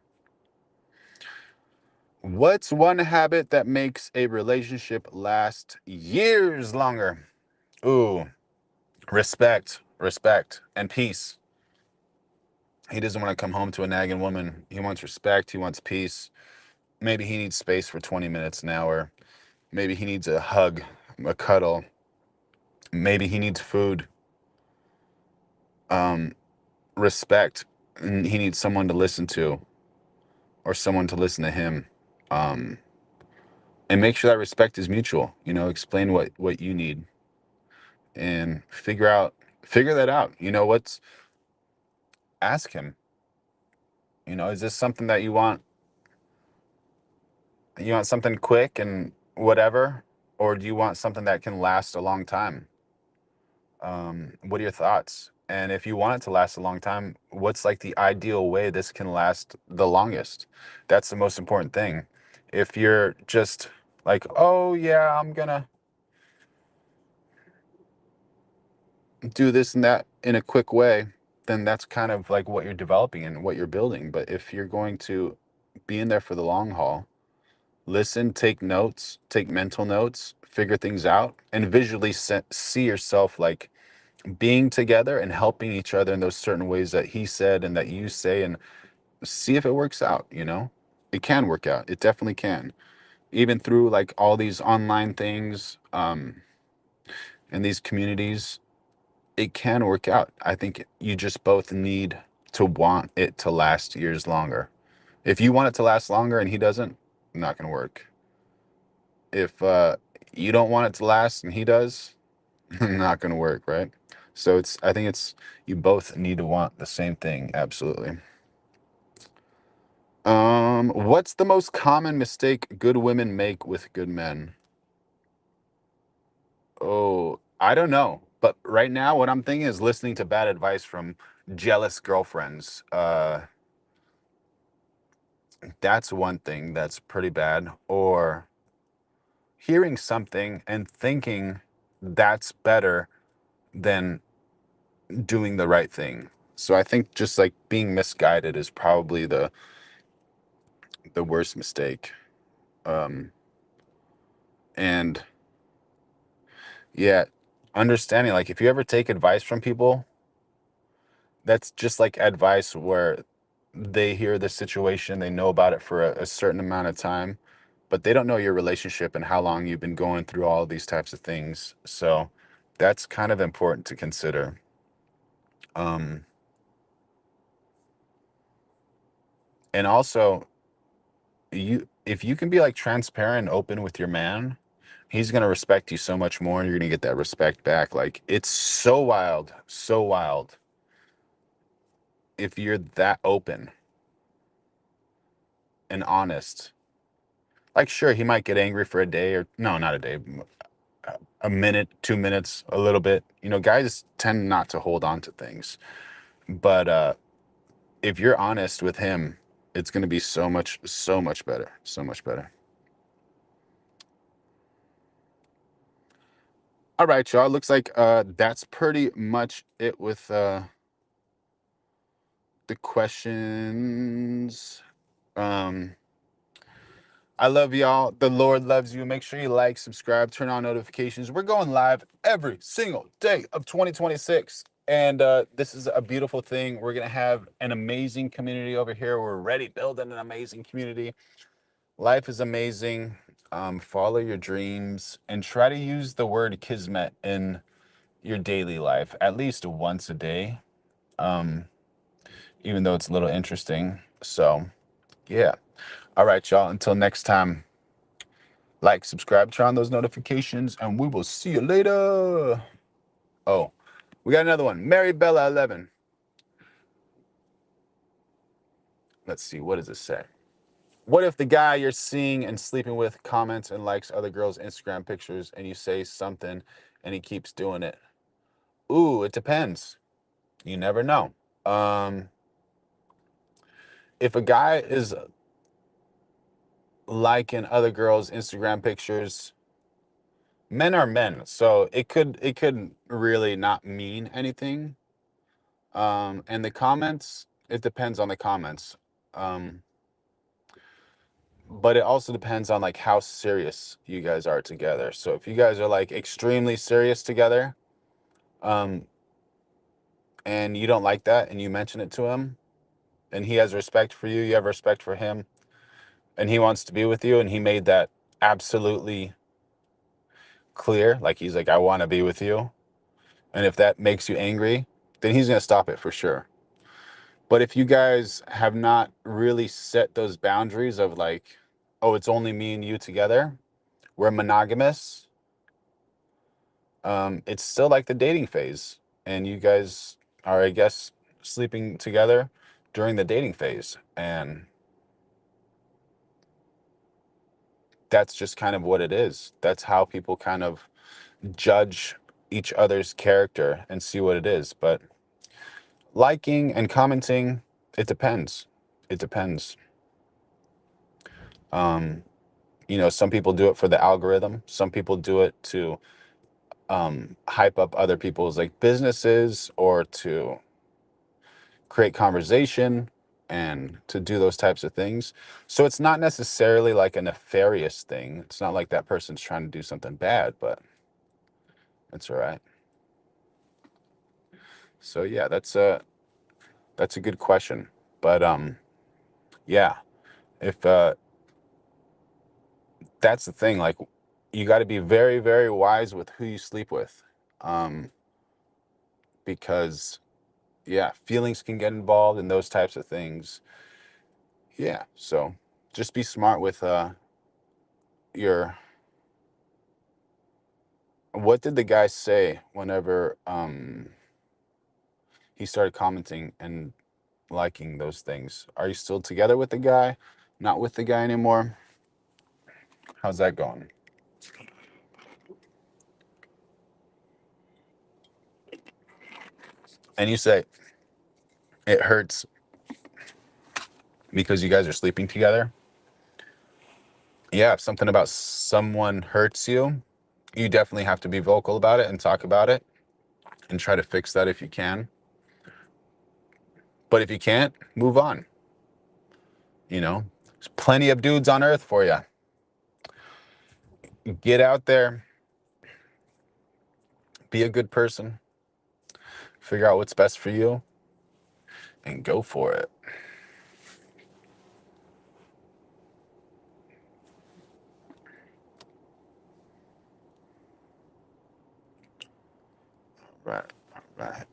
What's one habit that makes a relationship last years longer? Ooh, respect, and peace. He doesn't want to come home to a nagging woman. He wants respect. He wants peace. Maybe he needs space for 20 minutes an hour. Maybe he needs a hug, a cuddle. Maybe he needs food. Um, respect. And he needs someone to listen to or someone to listen to him. Um, and make sure that respect is mutual. Explain what you need, and figure that out. What's Ask him, is this something that you want something quick and whatever, or do you want something that can last a long time? What are your thoughts? And if you want it to last a long time, what's like the ideal way this can last the longest? That's the most important thing. If you're just like, oh yeah, I'm gonna do this and that in a quick way, then that's kind of like what you're developing and what you're building. But if you're going to be in there for the long haul, listen, take notes, take mental notes, figure things out, and visually see yourself like being together and helping each other in those certain ways that he said and that you say, and see if it works out. It can work out. It definitely can. Even through like all these online things, and these communities, it can work out. I think you just both need to want it to last years longer. If you want it to last longer and he doesn't, not going to work. If you don't want it to last and he does, not going to work, right? So I think you both need to want the same thing. Absolutely. What's the most common mistake good women make with good men? Oh, I don't know. But right now, what I'm thinking is listening to bad advice from jealous girlfriends. That's one thing that's pretty bad. Or hearing something and thinking that's better than doing the right thing. So I think just like being misguided is probably the worst mistake. Um, and yeah, understanding like if you ever take advice from people, that's just like advice where they hear the situation, they know about it for a certain amount of time, but they don't know your relationship and how long you've been going through all of these types of things. So that's kind of important to consider. Um, and also, if you can be like transparent and open with your man, he's gonna respect you so much more, and you're gonna get that respect back. Like it's so wild if you're that open and honest. Like, sure, he might get angry for a day, or no, not a day, a minute, 2 minutes, a little bit. Guys tend not to hold on to things. But if you're honest with him, it's going to be so much better. So much better. All right, y'all. Looks like that's pretty much it with the questions. Um, I love y'all. The Lord loves you. Make sure you like, subscribe, turn on notifications. We're going live every single day of 2026. And this is a beautiful thing. We're going to have an amazing community over here. We're already building an amazing community. Life is amazing. Follow your dreams and try to use the word kismet in your daily life at least once a day, um, even though it's a little interesting. So, yeah. All right, y'all. Until next time. Like, subscribe, turn on those notifications, and we will see you later. Oh, we got another one. Mary Bella 11. Let's see. What does it say? What if the guy you're seeing and sleeping with comments and likes other girls' Instagram pictures and you say something and he keeps doing it? Ooh, it depends. You never know. Um, if a guy is liking other girls' Instagram pictures, men are men, so it could really not mean anything. And the comments, it depends on the comments. Um, but it also depends on like how serious you guys are together. So if you guys are like extremely serious together, um, and you don't like that and you mention it to him and he has respect for you, you have respect for him, and he wants to be with you and he made that absolutely clear, like he's like, I want to be with you. And if that makes you angry, then he's gonna stop it for sure. But if you guys have not really set those boundaries of like, oh, it's only me and you together, we're monogamous, it's still like the dating phase. And you guys are, I guess, sleeping together during the dating phase. And that's just kind of what it is. That's how people kind of judge each other's character and see what it is. But liking and commenting, it depends. It depends. Um, some people do it for the algorithm. Some people do it to hype up other people's like businesses or to create conversation and to do those types of things. So it's not necessarily like a nefarious thing. It's not like that person's trying to do something bad, but it's all right. So yeah, that's a good question. But yeah, if that's the thing, like you got to be very, very wise with who you sleep with. Um, because yeah, feelings can get involved in those types of things. Yeah, so just be smart with your what did the guy say whenever he started commenting and liking those things? Are you still together with the guy? Not with the guy anymore? How's that going? And you say it hurts because you guys are sleeping together. Yeah, if something about someone hurts you, you definitely have to be vocal about it and talk about it and try to fix that if you can. But if you can't, move on. There's plenty of dudes on earth for you. Get out there, be a good person, figure out what's best for you, and go for it. Right, right.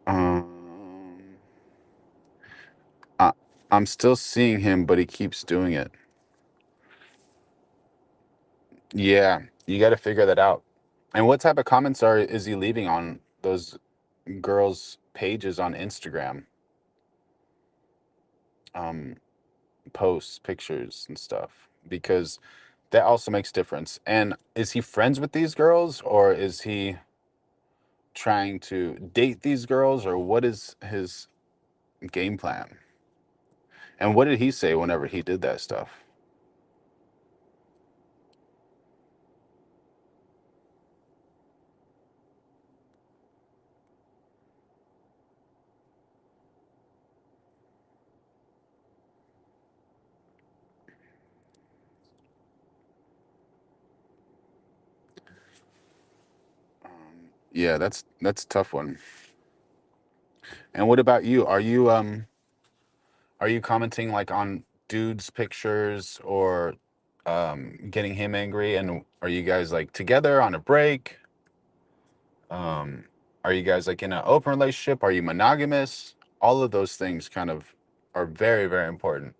Um, I, I'm still seeing him, but he keeps doing it. Yeah, you got to figure that out. And what type of comments is he leaving on those girls' pages on Instagram? Um, Posts, pictures, and stuff, because that also makes difference. And is he friends with these girls, or is he trying to date these girls, or what is his game plan? And what did he say whenever he did that stuff? Yeah, that's a tough one. And what about you? Are you commenting like on dudes' pictures or getting him angry? And are you guys like together on a break? Um, are you guys like in an open relationship? Are you monogamous? All of those things kind of are very, very important,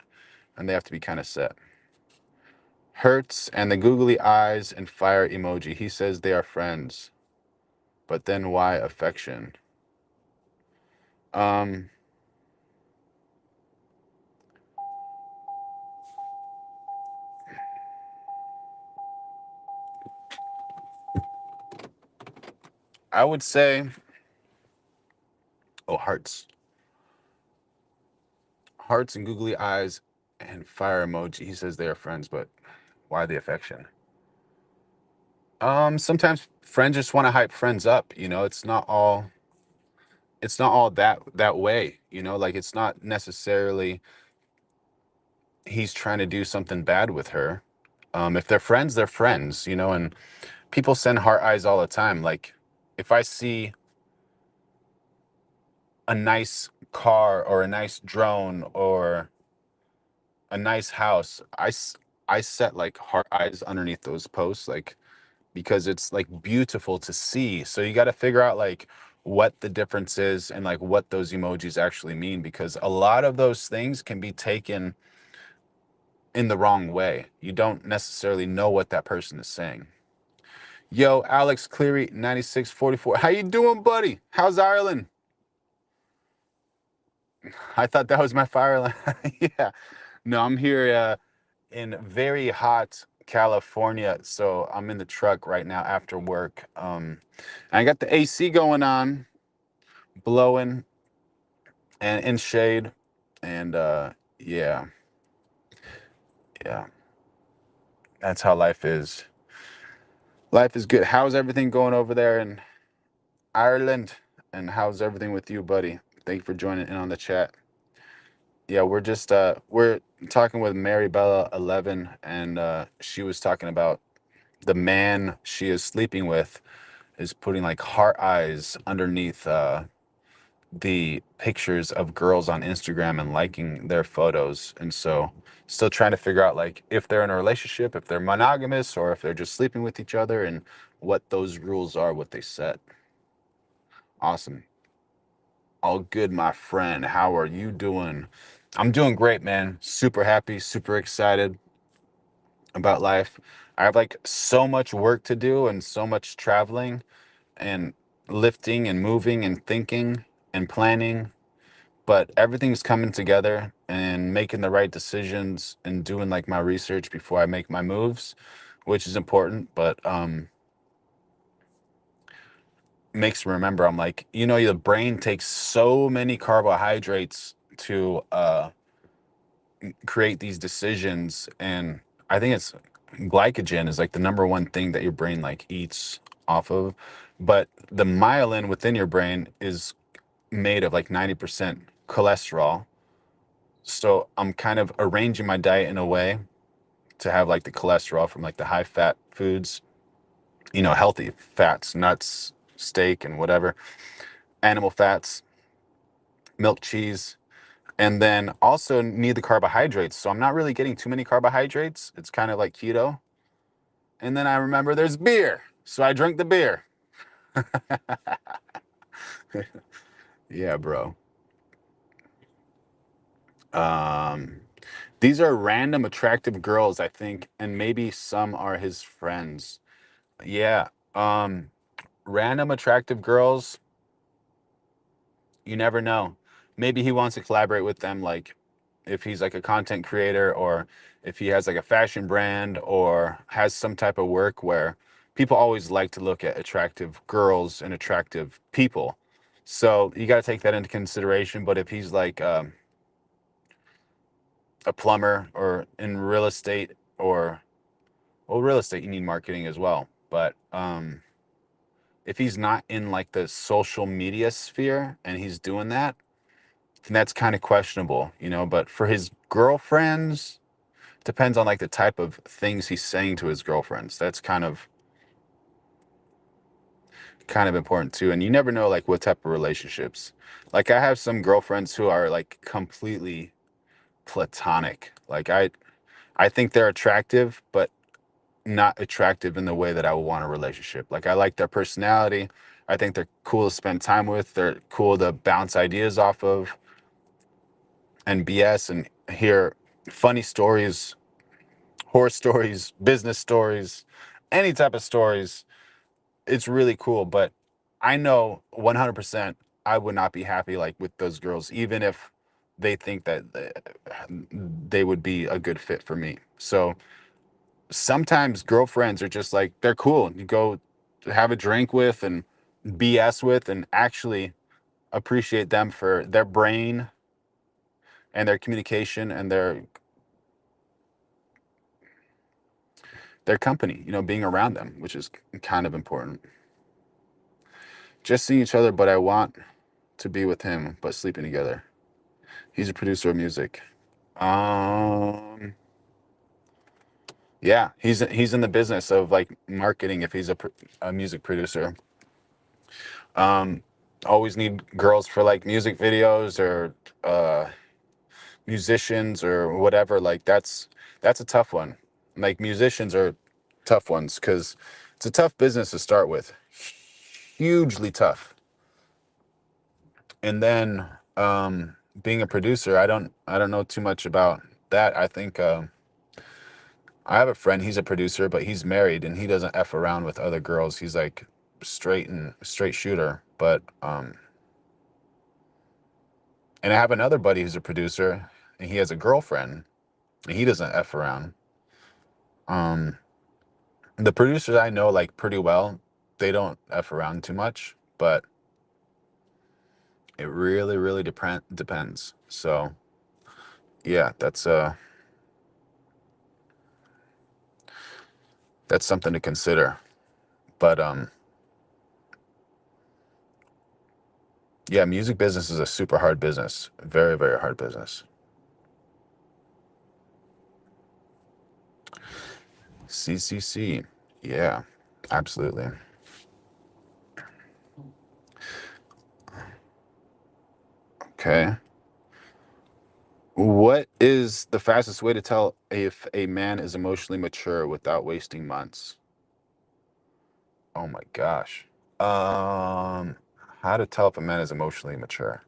and they have to be kind of set. Hurts and the googly eyes and fire emoji. He says they are friends, but then why affection? Um, I would say, oh, hearts and googly eyes and fire emoji. He says they are friends, but why the affection? Sometimes friends just want to hype friends up. It's not all that way. Like it's not necessarily he's trying to do something bad with her. If they're friends, they're friends. And people send heart eyes all the time. Like if I see a nice car or a nice drone or a nice house, I set like heart eyes underneath those posts. Like because it's like beautiful to see. So you got to figure out like what the difference is and like what those emojis actually mean, because a lot of those things can be taken in the wrong way. You don't necessarily know what that person is saying. Yo, Alex Cleary, 9644. How you doing, buddy? How's Ireland? I thought that was my fire line. Yeah. No, I'm here in very hot California. So I'm in the truck right now after work. I got the AC going on, blowing and in shade. And yeah, yeah, that's how life is. Life is good. How's everything going over there in Ireland? And how's everything with you, buddy? Thank you for joining in on the chat. Yeah, we're talking with Mary Bella 11, and she was talking about the man she is sleeping with is putting like heart eyes underneath the pictures of girls on Instagram and liking their photos. And so still trying to figure out like if they're in a relationship, if they're monogamous, or if they're just sleeping with each other, and what those rules are, what they set. Awesome. All good, my friend. How are you doing? I'm doing great, man. Super happy, super excited about life. I have like so much work to do and so much traveling and lifting and moving and thinking and planning, but everything's coming together and making the right decisions and doing like my research before I make my moves, which is important. But makes me remember, I'm like, the brain takes so many carbohydrates to create these decisions, and I think it's glycogen is like the number one thing that your brain like eats off of, but the myelin within your brain is made of like 90% cholesterol. So I'm kind of arranging my diet in a way to have like the cholesterol from like the high fat foods, healthy fats, nuts, steak, and whatever, animal fats, milk, cheese, and then also need the carbohydrates. So I'm not really getting too many carbohydrates. It's kind of like keto. And then I remember there's beer. So I drink the beer. Yeah, bro. Um, these are random attractive girls, I think, and maybe some are his friends. Yeah. Random attractive girls, you never know. Maybe he wants to collaborate with them, like if he's like a content creator, or if he has like a fashion brand, or has some type of work where people always like to look at attractive girls and attractive people. So you got to take that into consideration. But if he's like a plumber or in real estate, or well, real estate, you need marketing as well. But if he's not in like the social media sphere and he's doing that, then that's kind of questionable, But for his girlfriends, depends on like the type of things he's saying to his girlfriends. That's kind of important too. And you never know like what type of relationships. Like I have some girlfriends who are like completely platonic. Like I think they're attractive, but not attractive in the way that I would want a relationship. Like I like their personality. I think they're cool to spend time with. They're cool to bounce ideas off of and BS and hear funny stories, horror stories, business stories, any type of stories. It's really cool, but I know 100% I would not be happy like with those girls, even if they think that they would be a good fit for me. So sometimes girlfriends are just like, they're cool. You go have a drink with and BS with, and actually appreciate them for their brain and their communication and their company, being around them, which is kind of important. Just seeing each other, but I want to be with him, but sleeping together. He's a producer of music. Um, yeah, he's in the business of like marketing. If he's a music producer, um, always need girls for like music videos, or uh, musicians or whatever. Like that's a tough one. Like musicians are tough ones, because it's a tough business to start with, hugely tough. And then being a producer, I don't know too much about that. I think I have a friend, he's a producer, but he's married and he doesn't F around with other girls. He's like straight shooter. But and I have another buddy who's a producer and he has a girlfriend and he doesn't F around. Um the producers I know like pretty well, they don't F around too much, but it really depends. So yeah, that's something to consider. But yeah, music business is a super hard business. Very hard business. CCC. Yeah, absolutely. Okay. What is the fastest way to tell if a man is emotionally mature without wasting months? Oh my gosh. Um, how to tell if a man is emotionally mature?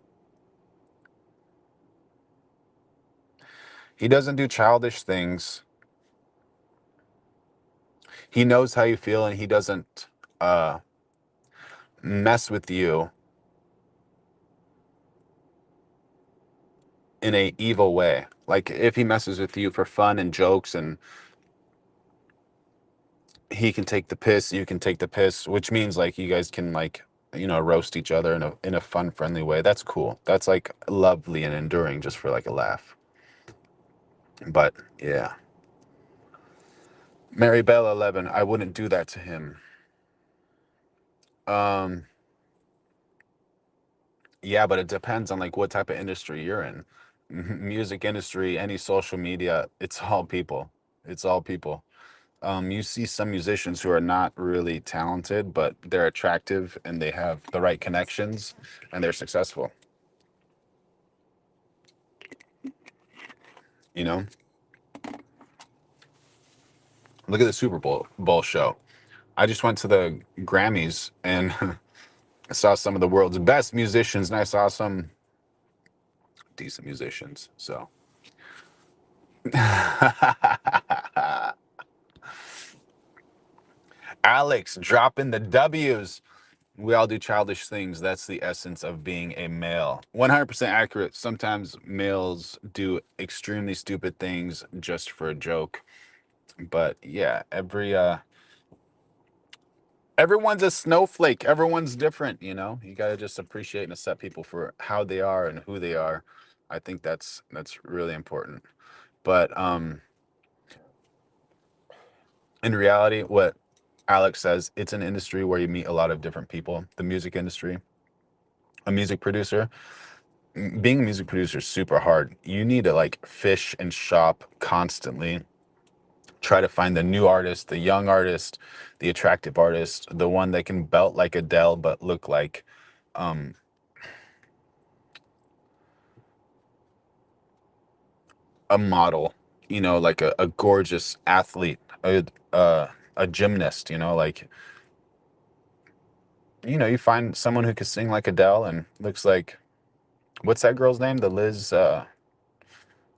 He doesn't do childish things. He knows how you feel and he doesn't uh mess with you in a evil way. Like if he messes with you for fun and jokes and he can take the piss, you can take the piss, which means like you guys can like, roast each other in a fun, friendly way. That's cool. That's like lovely and enduring just for like a laugh. But yeah. Mary Bell 11, I wouldn't do that to him. Um yeah, but it depends on like what type of industry you're in. Music industry, any social media, it's all people. It's all people. You see some musicians who are not really talented, but they're attractive and they have the right connections and they're successful. You know, look at the Super Bowl show. I just went to the Grammys and I saw some of the world's best musicians, and I saw some decent musicians. So, Alex dropping the W's. We all do childish things. That's the essence of being a male. 100% accurate. Sometimes males do extremely stupid things just for a joke. But yeah, everyone's a snowflake. Everyone's different, you know. You got to just appreciate and accept people for how they are and who they are. I think that's really important. But in reality, what Alex says, it's an industry where you meet a lot of different people. The music industry, a music producer, being a music producer is super hard. You need to like fish and shop constantly, try to find the new artist, the young artist, the attractive artist, the one that can belt like Adele but look like um a model, like a gorgeous athlete, a gymnast, like you find someone who could sing like Adele and looks like, what's that girl's name? The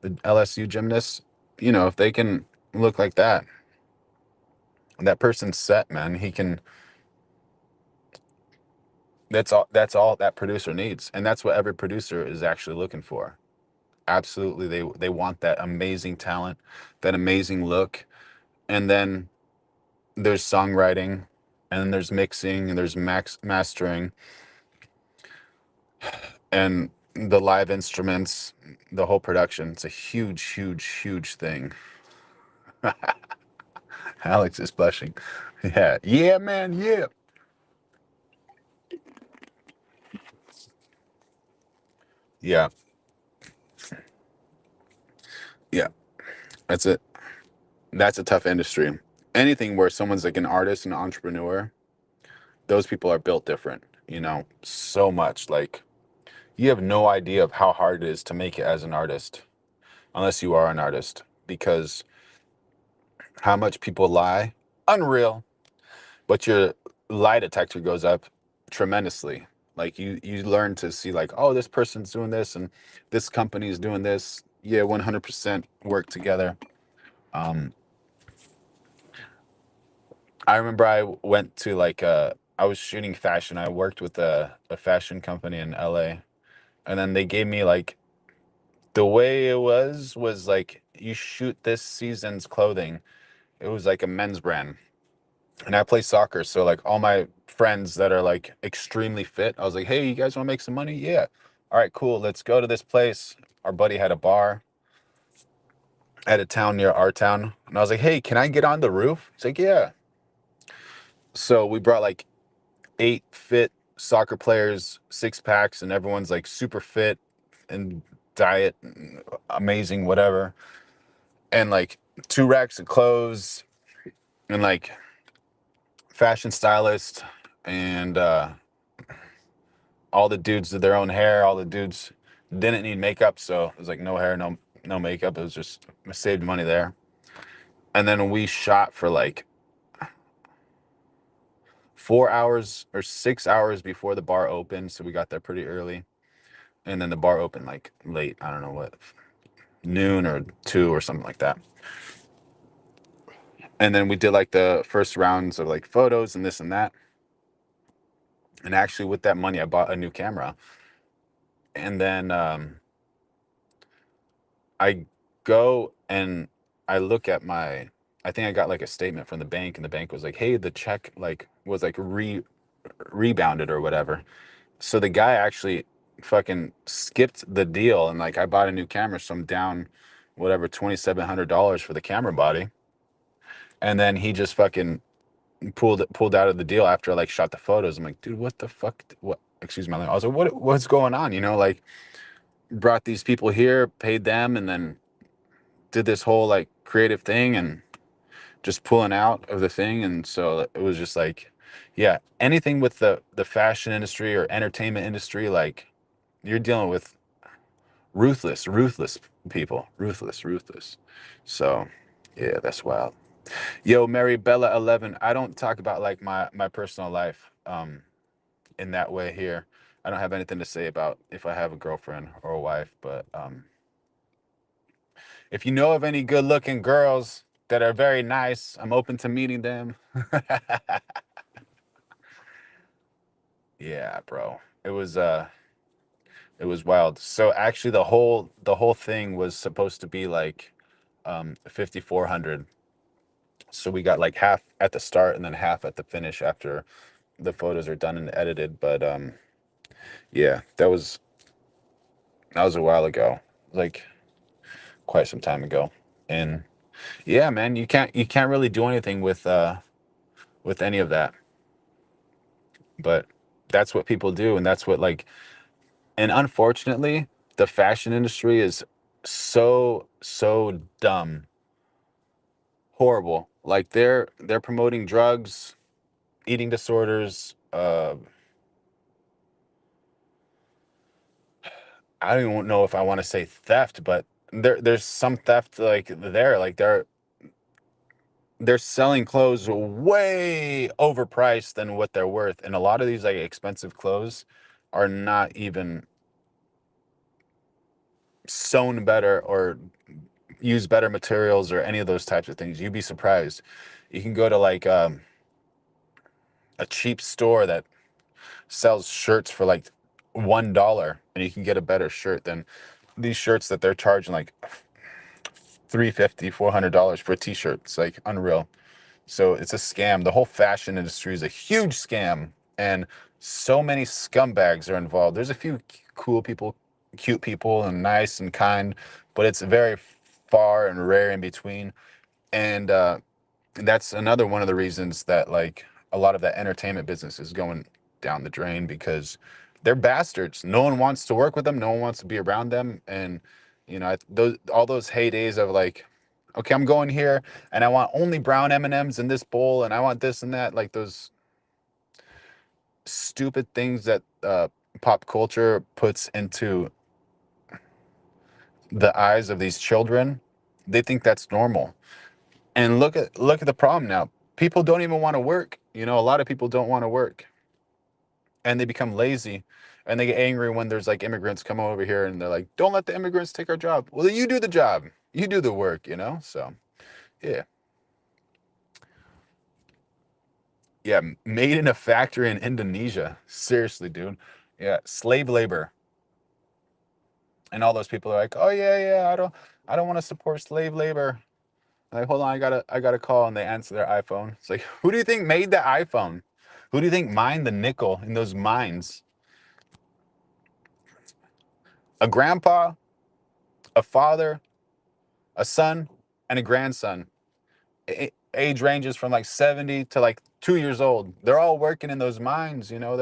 LSU gymnast. If they can look like that person's set, man. He can. That's all that producer needs, and that's what every producer is actually looking for. Absolutely, they want that amazing talent, that amazing look, and then there's songwriting, and then there's mixing, and there's mastering, and the live instruments, the whole production. It's a huge thing. Alex is blushing. Yeah, man, yeah, yeah, yeah. That's it. That's a tough industry. Anything where someone's like an artist, an entrepreneur, those people are built different, so much. Like, you have no idea of how hard it is to make it as an artist, unless you are an artist, because how much people lie. unreal. But your lie detector goes up tremendously. Like you learn to see like, oh, this person's doing this and this company is doing this. Yeah, 100% work together. Um, I remember I went to like I was shooting fashion. I worked with a fashion company in LA, and then they gave me like the way it was like you shoot this season's clothing. It was like a men's brand, and I play soccer, so like all my friends that are like extremely fit, I was like, hey, you guys want to make some money? Yeah. All right, cool. Let's go to this place. Our buddy had a bar at a town near our town, and I was like, hey, can I get on the roof? He's like, yeah. So we brought like 8 fit soccer players, six packs, and everyone's like super fit and diet, amazing, whatever. And like 2 racks of clothes and like fashion stylist and all the dudes did their own hair. All the dudes didn't need makeup, so it was like no hair, no makeup. It was just I saved money there. And then we shot for like 4 hours or 6 hours before the bar opened, so we got there pretty early. And then the bar opened like late. I don't know what, noon or 2 or something like that. And then we did like the first rounds of like photos and this and that. And actually, with that money, I bought a new camera. And then I go and I look at my, I think I got like a statement from the bank, and the bank was like, "Hey, the check like was like rebounded or whatever." So the guy actually fucking skipped the deal, and like I bought a new camera, so I'm down whatever $2,700 for the camera body, and then he just fucking pulled out of the deal after I like shot the photos. I'm like, dude, what the fuck? What? Excuse my language. I was like, what's going on? You know, like brought these people here, paid them, and then did this whole like creative thing and just pulling out of the thing. And so it was just like, yeah, anything with the fashion industry or entertainment industry, like you're dealing with ruthless people, ruthless. So yeah, that's wild. Yo, Mary Bella 11. I don't talk about like my personal life in that way here. I don't have anything to say about if I have a girlfriend or a wife, but if you know of any good looking girls that are very nice, I'm open to meeting them. Yeah, bro. It was wild. So actually the whole thing was supposed to be like 5400. So we got like half at the start and then half at the finish after the photos are done and edited, but yeah, that was a while ago. Like quite some time ago. And yeah, man, you can't really do anything with any of that. But that's what people do, and that's what like, and unfortunately the fashion industry is so dumb, horrible. Like they're promoting drugs, eating disorders, I don't even know if I want to say theft, but there's some theft like there, like they're selling clothes way overpriced than what they're worth, and a lot of these like expensive clothes are not even sewn better or use better materials or any of those types of things. You'd be surprised. You can go to like a cheap store that sells shirts for like $1, and you can get a better shirt than these shirts that they're charging like 350, $400 for a t-shirt. It's like unreal. So it's a scam. The whole fashion industry is a huge scam, and so many scumbags are involved. There's a few cool people, cute people, and nice and kind, but it's very far and rare in between. And that's another one of the reasons that like a lot of that entertainment business is going down the drain, because they're bastards. No one wants to work with them. No one wants to be around them. And those all those heydays of like, okay, I'm going here and I want only brown M&Ms in this bowl, and I want this and that. Like those stupid things that pop culture puts into the eyes of these children. They think that's normal. And look at the problem now. People don't even want to work. You know, a lot of people don't want to work, and they become lazy, and they get angry when there's like immigrants come over here and they're like, don't let the immigrants take our job. Well, you do the job. You do the work, you know? So, yeah. Yeah, made in a factory in Indonesia. Seriously, dude. Yeah, slave labor. And all those people are like, "Oh yeah, yeah, I don't want to support slave labor." Like, hold on, I gotta call, and they answer their iPhone. It's like, who do you think made the iPhone? Who do you think mined the nickel in those mines? A grandpa, a father, a son, and a grandson. Age ranges from like 70 to like 2 years old. They're all working in those mines, you know.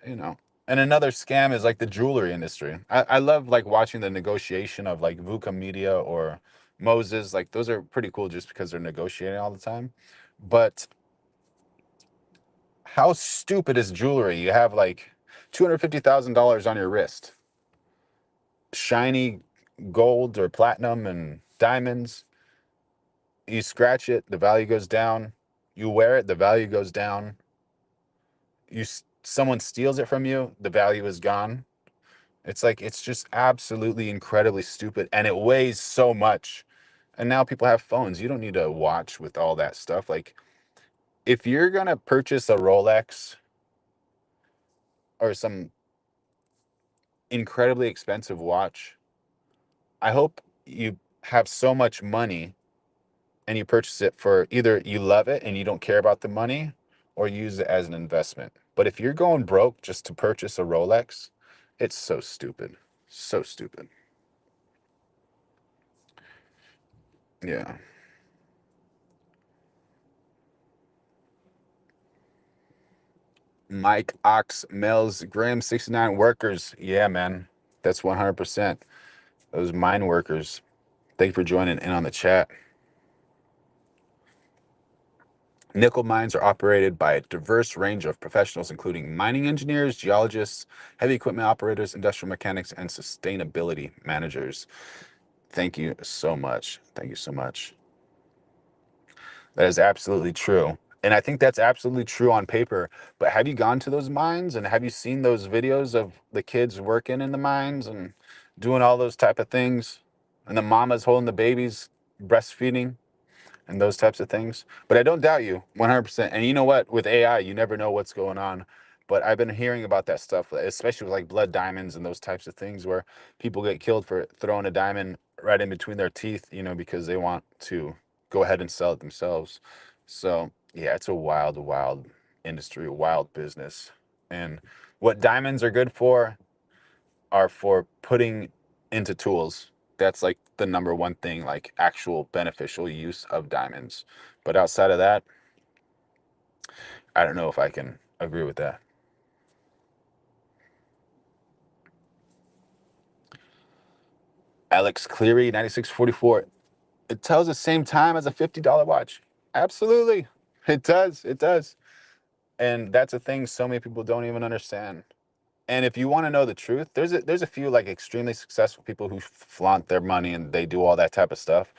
You know. And another scam is like the jewelry industry. I love like watching the negotiation of like VUCA Media or Moses. Like those are pretty cool just because they're negotiating all the time. But how stupid is jewelry? You have like $250,000 on your wrist, shiny gold or platinum and diamonds. You scratch it, the value goes down. You wear it, the value goes down. Someone steals it from you, the value is gone. It's like it's just absolutely incredibly stupid, and it weighs so much. And now people have phones. You don't need a watch with all that stuff. Like if you're gonna purchase a Rolex or some incredibly expensive watch, I hope you have so much money and you purchase it for either you love it and you don't care about the money or use it as an investment. But if you're going broke just to purchase a Rolex, it's so stupid. So stupid. Yeah. Mike Ox Mills Graham 69 workers. Yeah, man. That's 100%. Those mine workers. Thank you for joining in on the chat. Nickel mines are operated by a diverse range of professionals, including mining engineers, geologists, heavy equipment operators, industrial mechanics, and sustainability managers. Thank you so much. Thank you so much. That is absolutely true. And I think that's absolutely true on paper. But have you gone to those mines and have you seen those videos of the kids working in the mines and doing all those type of things? And the mamas holding the babies, breastfeeding and those types of things. But I don't doubt you 100%. And you know what? With AI, you never know what's going on. But I've been hearing about that stuff, especially with like blood diamonds and those types of things where people get killed for throwing a diamond right in between their teeth, you know, because they want to go ahead and sell it themselves. So, yeah, it's a wild, wild industry, a wild business. And what diamonds are good for are for putting into tools. That's like the number one thing, like actual beneficial use of diamonds. But outside of that, I don't know if I can agree with that. Alex Cleary, 9644. It tells the same time as a $50 watch. Absolutely. It does. It does. And that's a thing so many people don't even understand. And if you want to know the truth, there's a few like extremely successful people who flaunt their money and they do all that type of stuff.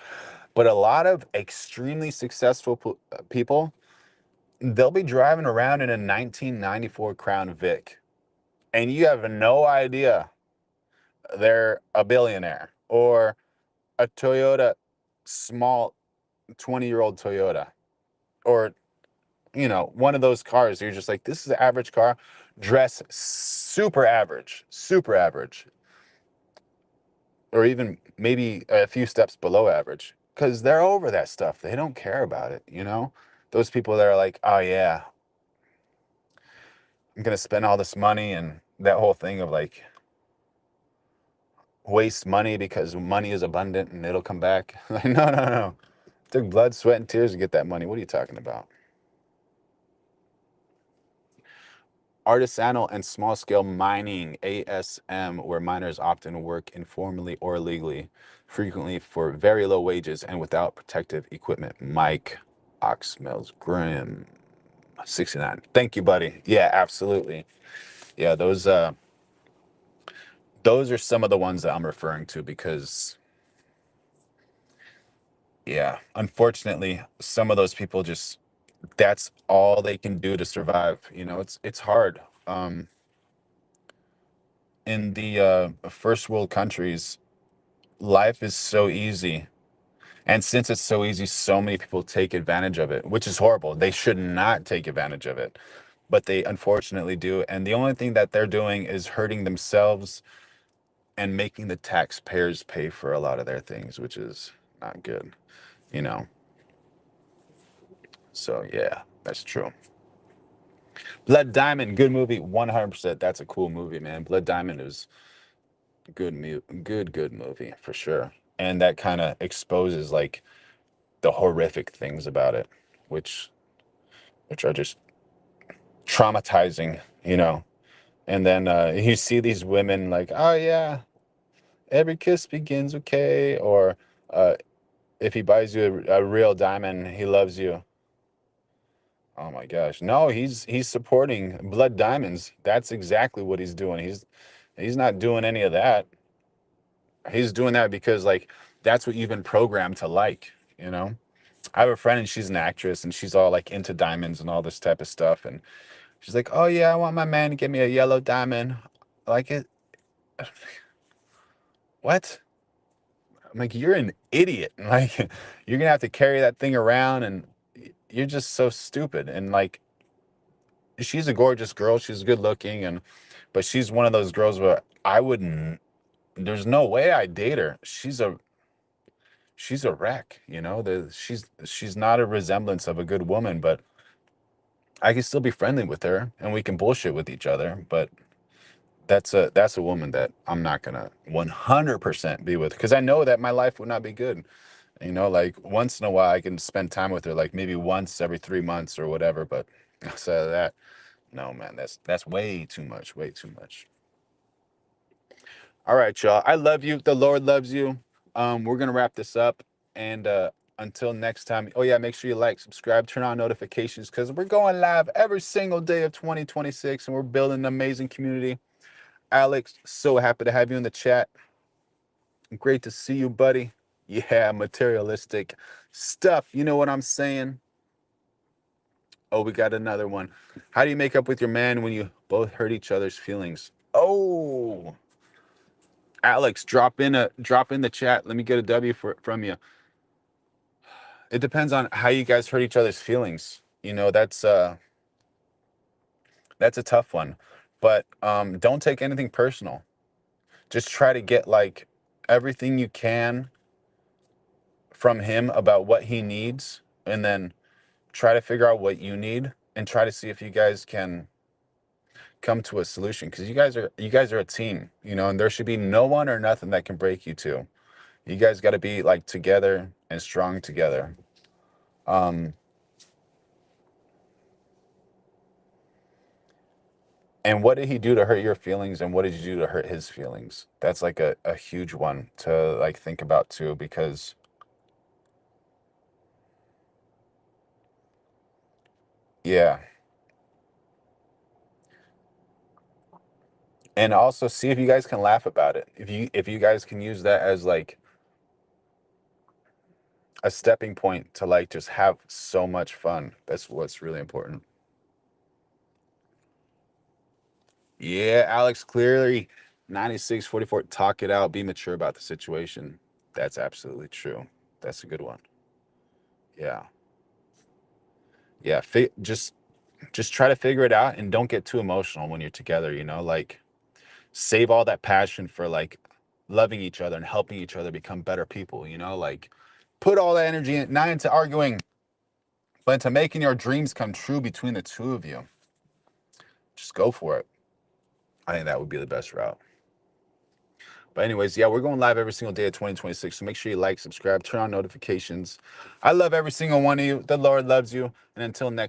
But a lot of extremely successful people, they'll be driving around in a 1994 Crown Vic, and you have no idea they're a billionaire or a Toyota small 20-year-old Toyota or one of those cars. You're just like, this is an average car, dress super average, or even maybe a few steps below average because they're over that stuff. They don't care about it, you know? Those people that are like, oh, yeah, I'm going to spend all this money and that whole thing of like waste money because money is abundant and it'll come back. Like, no, no, no. It took blood, sweat, and tears to get that money. What are you talking about? Artisanal and small scale mining, ASM, where miners often work informally or illegally, frequently for very low wages and without protective equipment. Mike Oxmells Grim 69. Thank you, buddy. Yeah, absolutely. Yeah, those are some of the ones that I'm referring to because Yeah, unfortunately, some of those people just that's all they can do to survive. It's hard. In the first world countries, life is so easy. And since it's so easy, so many people take advantage of it, which is horrible. They should not take advantage of it, but they unfortunately do. And the only thing that they're doing is hurting themselves and making the taxpayers pay for a lot of their things, which is not good, you know? So, yeah, that's true. Blood Diamond, good movie, 100%. That's a cool movie, man. Blood Diamond is good movie for sure. And that kind of exposes like the horrific things about it, which which are just traumatizing. And then you see these women like, oh yeah, every kiss begins with K, or uh, if he buys you a real diamond, he loves you. Oh my gosh, no, he's supporting blood diamonds. That's exactly what he's doing. He's not doing any of that. He's doing that because like that's what you've been programmed to like. I have a friend and she's an actress and she's all like into diamonds and all this type of stuff. And she's like, oh yeah, I want my man to get me a yellow diamond. Like it, what? I'm like, you're an idiot. Like, you're gonna have to carry that thing around, and you're just so stupid. And like, she's a gorgeous girl. She's good looking, but she's one of those girls where I wouldn't. There's no way I'd date her. She's a wreck. She's not a resemblance of a good woman, but I can still be friendly with her, and we can bullshit with each other. But that's a woman that I'm not gonna 100% be with because I know that my life would not be good. Like once in a while I can spend time with her, like maybe once every 3 months or whatever. But outside of that, no, man, that's way too much, way too much. All right, y'all. I love you. The Lord loves you. We're gonna wrap this up, and until next time. Oh yeah, make sure you like, subscribe, turn on notifications because we're going live every single day of 2026, and we're building an amazing community. Alex, so happy to have you in the chat. Great to see you, buddy. Yeah, materialistic stuff. You know what I'm saying? Oh, we got another one. How do you make up with your man when you both hurt each other's feelings? Oh, Alex, drop in the chat. Let me get a W from you. It depends on how you guys hurt each other's feelings. That's a tough one. But don't take anything personal. Just try to get like everything you can from him about what he needs, and then try to figure out what you need and try to see if you guys can come to a solution because you guys are a team, and there should be no one or nothing that can break you two. You guys got to be like together and strong together. um and what did he do to hurt your feelings, and what did you do to hurt his feelings? That's like a huge one to like think about too, because yeah. And also see if you guys can laugh about it, if you guys can use that as like a stepping point to like just have so much fun. That's what's really important. Yeah, Alex, clearly 9644. Talk it out, be mature about the situation. That's absolutely true. That's a good one. Yeah. Yeah. Just try to figure it out and don't get too emotional when you're together, like save all that passion for like loving each other and helping each other become better people, like put all that energy not into arguing, but into making your dreams come true between the two of you. Just go for it. I think that would be the best route. But anyways, yeah, we're going live every single day of 2026. So make sure you like, subscribe, turn on notifications. I love every single one of you. The Lord loves you. And until next